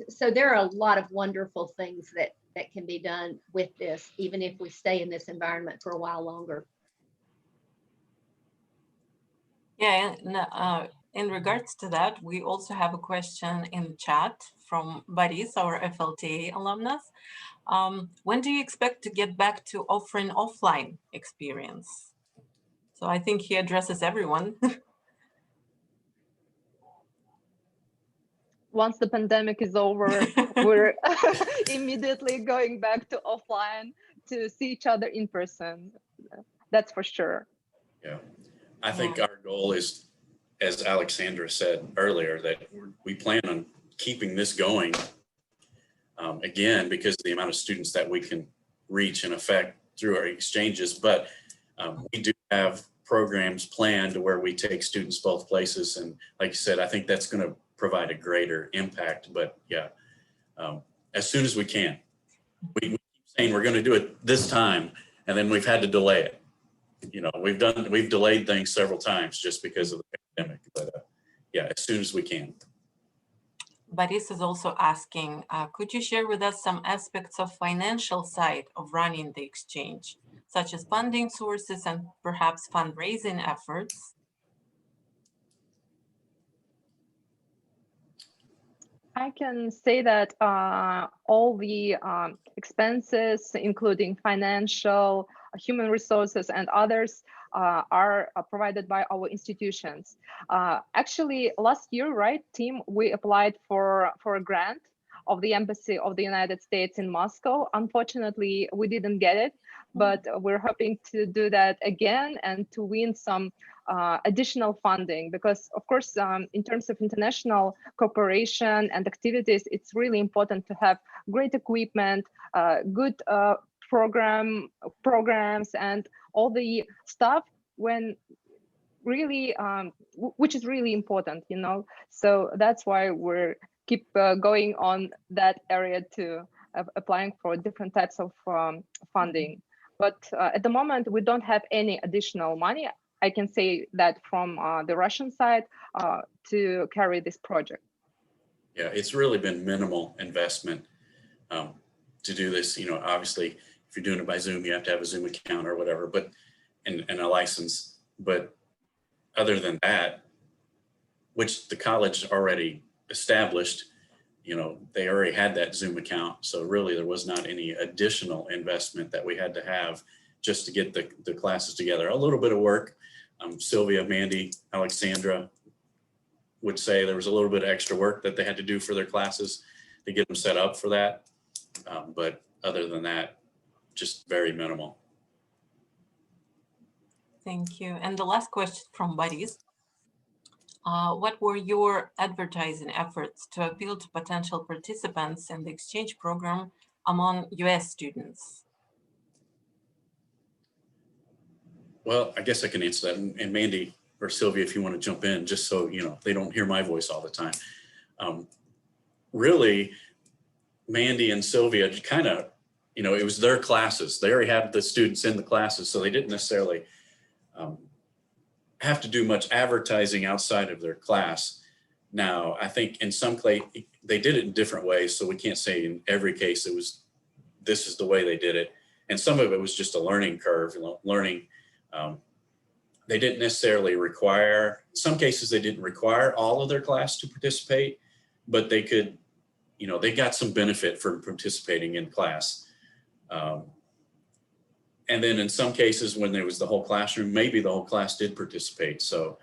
so there are a lot of wonderful things that can be done with this, even if we stay in this environment for a while longer. Yeah, and in regards to that, we also have a question in the chat from Boris, our FLTA alumnus. When do you expect to get back to offering offline experience? So I think he addresses everyone. Once the pandemic is over, we're immediately going back to offline to see each other in person. That's for sure. Yeah, I think our goal is, as Alexandra said earlier, that we plan on keeping this going again, because of the amount of students that we can reach and affect through our exchanges. But we do have programs planned where we take students both places. And like you said, I think that's going to provide a greater impact. But yeah, as soon as we can. We keep saying we're going to do it this time, and then we've had to delay it. You know, we've delayed things several times just because of the pandemic. But yeah, as soon as we can. Boris is also asking, could you share with us some aspects of financial side of running the exchange, such as funding sources and perhaps fundraising efforts? I can say that all the expenses, including financial, human resources, and others, are provided by our institutions. Actually, last year, right, Tim, we applied for a grant of the Embassy of the United States in Moscow. Unfortunately, we didn't get it, but we're hoping to do that again and to win some additional funding, because of course, in terms of international cooperation and activities, it's really important to have great equipment, good programs, and all the stuff when really, which is really important, you know. So that's why we're keep going on that area to applying for different types of funding. But at the moment, we don't have any additional money. I can say that from the Russian side to carry this project. Yeah, it's really been minimal investment to do this. You know, obviously, if you're doing it by Zoom, you have to have a Zoom account or whatever, but and a license. But other than that, which the college already established, you know, they already had that Zoom account. So really there was not any additional investment that we had to have just to get the classes together. A little bit of work. Sylvia, Mandy, Alexandra would say there was a little bit of extra work that they had to do for their classes to get them set up for that. But other than that, just very minimal. Thank you. And the last question from Boris. What were your advertising efforts to appeal to potential participants in the exchange program among US students? Well, I guess I can answer that. And Mandy or Sylvia, if you want to jump in, just so, you know, they don't hear my voice all the time. Really, Mandy and Sylvia kind of, you know, it was their classes. They already had the students in the classes, so they didn't necessarily have to do much advertising outside of their class. Now, I think in some case, they did it in different ways, so we can't say in every case it was, this is the way they did it. And some of it was just a learning curve, learning. They didn't necessarily require, in some cases they didn't require all of their class to participate, but they could, you know, they got some benefit from participating in class. And then in some cases when there was the whole classroom, maybe the whole class did participate. So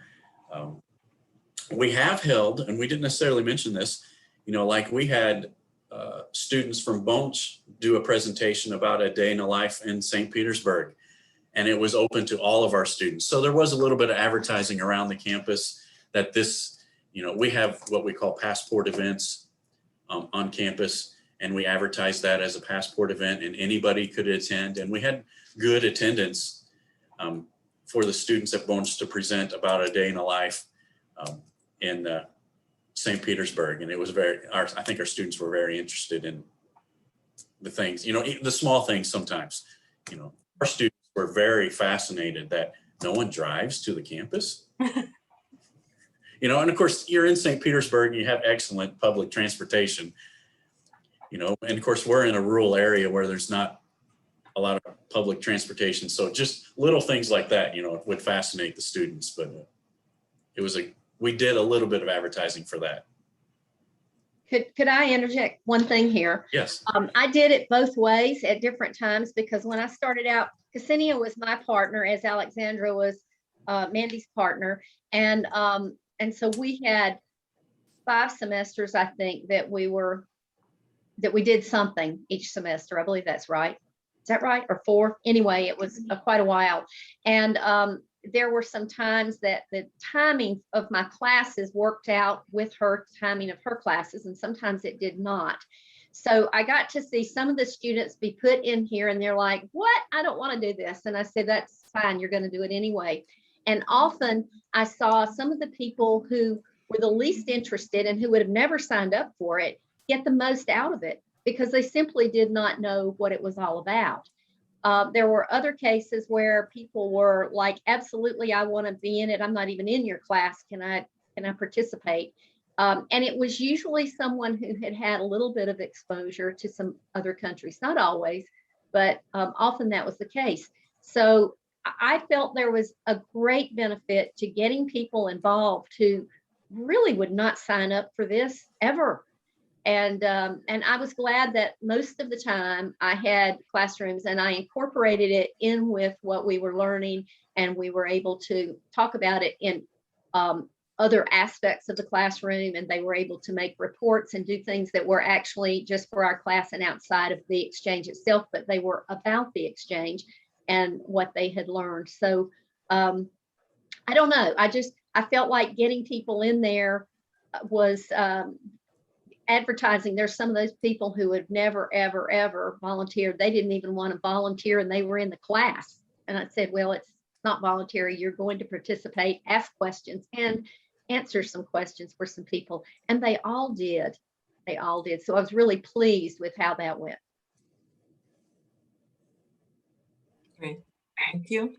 we have held, and we didn't necessarily mention this, you know, like we had students from Bonch do a presentation about a day in the life in St. Petersburg, and it was open to all of our students. So there was a little bit of advertising around the campus that this, you know, we have what we call passport events on campus, and we advertised that as a passport event and anybody could attend. And we had good attendance for the students at Bonch to present about a day in the life in St. Petersburg. And it was I think our students were very interested in the things, you know, the small things sometimes, you know, our students were very fascinated that no one drives to the campus. You know, and of course you're in St. Petersburg, you have excellent public transportation, you know, and of course we're in a rural area where there's not a lot of public transportation. So just little things like that, you know, would fascinate the students, but we did a little bit of advertising for that. Could I interject one thing here? Yes. I did it both ways at different times, because when I started out, Ksenia was my partner, as Alexandra was Mandy's partner. And so we had 5 semesters, I think, that we did something each semester. I believe that's right. Is that right? Or 4? Anyway, it was quite a while. And there were some times that the timing of my classes worked out with her timing of her classes, and sometimes it did not. So I got to see some of the students be put in here and they're like, what? I don't want to do this. And I said, that's fine. You're going to do it anyway. And often I saw some of the people who were the least interested and who would have never signed up for it get the most out of it, because they simply did not know what it was all about. There were other cases where people were like, absolutely, I want to be in it. I'm not even in your class. Can I participate? And it was usually someone who had had a little bit of exposure to some other countries, not always, but often that was the case. So I felt there was a great benefit to getting people involved who really would not sign up for this ever. And I was glad that most of the time I had classrooms and I incorporated it in with what we were learning, and we were able to talk about it in other aspects of the classroom, and they were able to make reports and do things that were actually just for our class and outside of the exchange itself, but they were about the exchange and what they had learned. So I don't know, I felt like getting people in there was advertising. There's some of those people who had never, ever, ever volunteered. They didn't even want to volunteer, and they were in the class. And I said, well, not voluntary. You're going to participate, ask questions, and answer some questions for some people. And they all did. They all did. So I was really pleased with how that went. Great, thank you.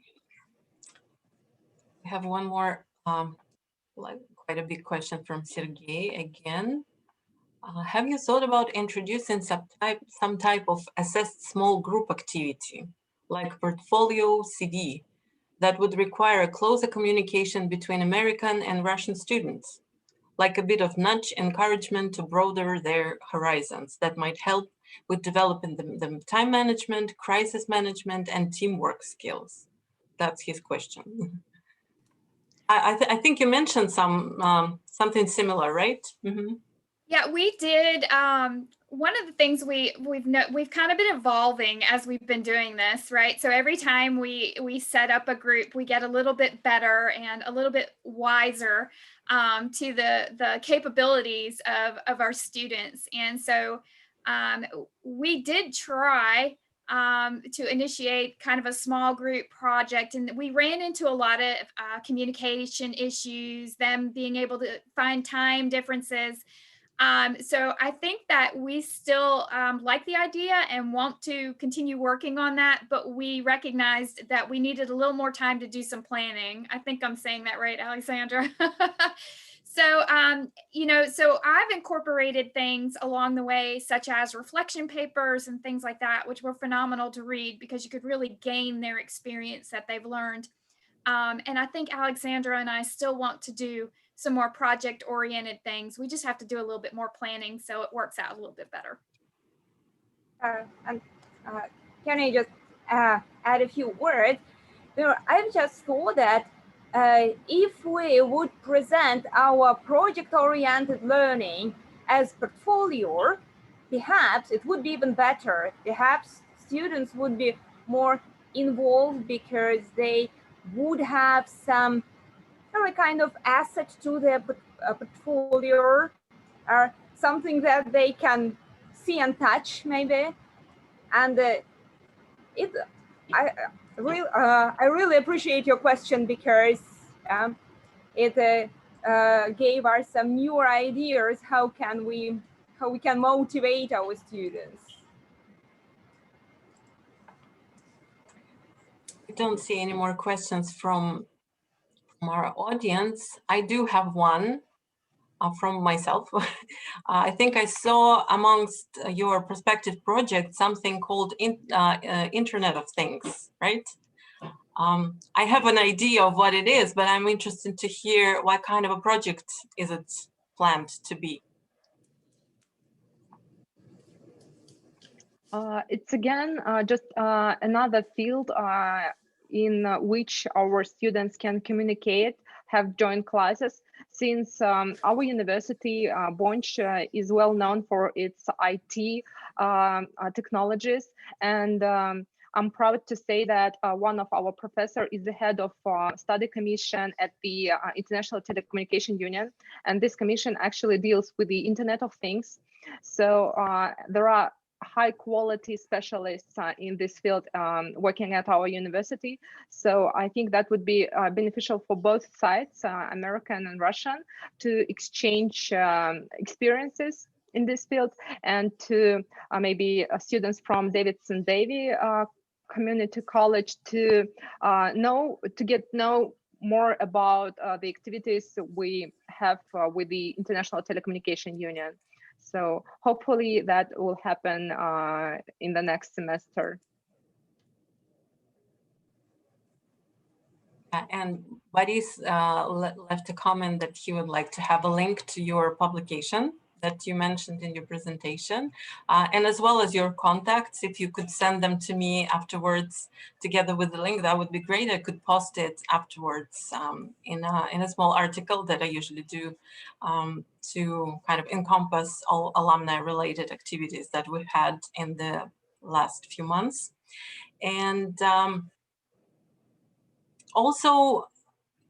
We have one more, quite a big question from Sergey again. Have you thought about introducing some type of assessed small group activity, like portfolio CD, that would require a closer communication between American and Russian students, like a bit of nudge encouragement to broaden their horizons that might help with developing the time management, crisis management, and teamwork skills? That's his question. I think you mentioned something similar, right? Mm-hmm. Yeah, we did. One of the things we've kind of been evolving as we've been doing this, right? So every time we set up a group, we get a little bit better and a little bit wiser to the capabilities of our students. And so we did try to initiate kind of a small group project, and we ran into a lot of communication issues, them being able to find time differences. So I think that we still like the idea and want to continue working on that, but we recognized that we needed a little more time to do some planning. I think I'm saying that right, Alexandra? So, so I've incorporated things along the way, such as reflection papers and things like that, which were phenomenal to read because you could really gain their experience that they've learned. And I think Alexandra and I still want to do some more project-oriented things. We just have to do a little bit more planning so it works out a little bit better. Can I just add a few words? I've just thought that if we would present our project-oriented learning as portfolio, perhaps it would be even better. Perhaps students would be more involved because they would have some kind of asset to their portfolio, or something that they can see and touch maybe. And I really appreciate your question because it gave us some newer ideas how we can motivate our students. I don't see any more questions from our audience. I do have one from myself. I think I saw amongst your prospective project something called Internet of Things, right? I have an idea of what it is, but I'm interested to hear what kind of a project is it planned to be. It's again just another field in which our students can communicate, have joint classes. Since our university, Bonch, is well known for its IT technologies, and I'm proud to say that one of our professors is the head of study commission at the International Telecommunication Union, and this commission actually deals with the Internet of Things. So there are high quality specialists in this field working at our university. So I think that would be beneficial for both sides, American and Russian, to exchange experiences in this field, and to maybe students from Davidson-Davie Community College to get know more about the activities we have with the International Telecommunication Union. So hopefully that will happen in the next semester. And Boris left a comment that he would like to have a link to your publication that you mentioned in your presentation, and as well as your contacts. If you could send them to me afterwards together with the link, that would be great. I could post it afterwards in a small article that I usually do to kind of encompass all alumni related activities that we've had in the last few months. And also,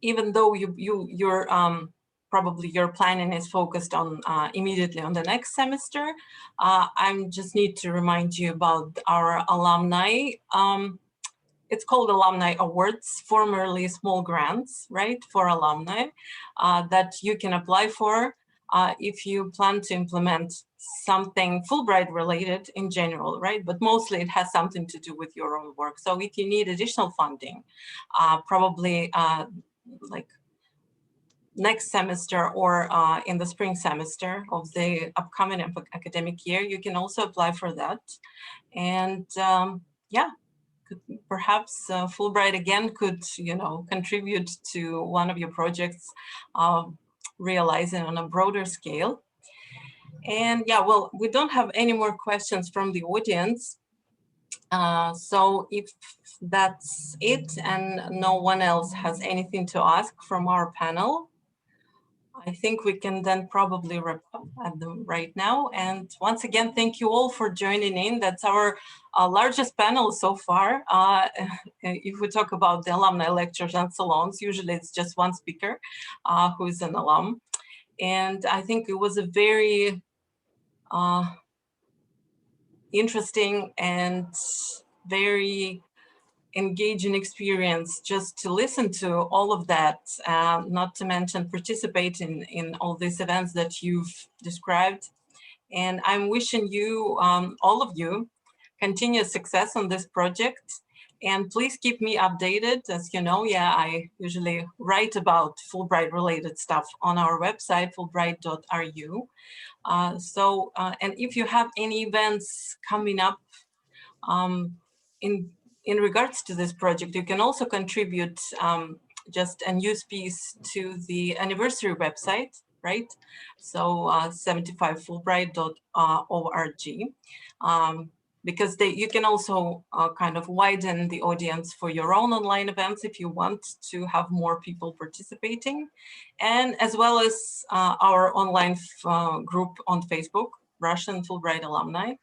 even though you're probably your planning is focused on immediately on the next semester, I just need to remind you about our alumni it's called Alumni Awards, formerly small grants, right, for alumni that you can apply for if you plan to implement something Fulbright related in general, right? But mostly it has something to do with your own work. So if you need additional funding, probably like next semester or in the spring semester of the upcoming academic year, you can also apply for that. And yeah, perhaps Fulbright again could, you know, contribute to one of your projects realizing on a broader scale. And yeah, well, we don't have any more questions from the audience. So if that's it and no one else has anything to ask from our panel, I think we can then probably wrap up at them right now. And once again, thank you all for joining in. That's our largest panel so far. If we talk about the alumni lectures and salons, usually it's just one speaker who is an alum. And I think it was a very interesting and very engaging experience just to listen to all of that, not to mention participate in all these events that you've described. And I'm wishing you, all of you, continuous success on this project. And please keep me updated. As you know, yeah, I usually write about Fulbright related stuff on our website, fulbright.ru. And if you have any events coming up in regards to this project, you can also contribute just a news piece to the anniversary website, right? So 75fulbright.org. Because you can also kind of widen the audience for your own online events if you want to have more people participating, and as well as our online group on Facebook, Russian Fulbright Alumni.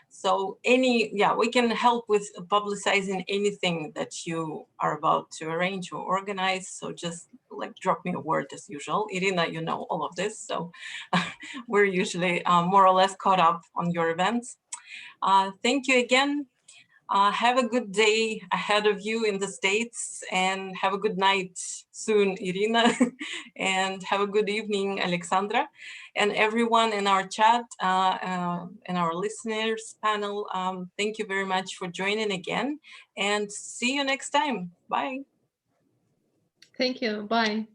So we can help with publicizing anything that you are about to arrange or organize. So just like drop me a word as usual. Irina, you know all of this. So we're usually more or less caught up on your events. Thank you again. Have a good day ahead of you in the States, and have a good night soon, Irina, and have a good evening, Alexandra, and everyone in our chat and our listeners panel. Thank you very much for joining again, and see you next time. Bye. Thank you. Bye.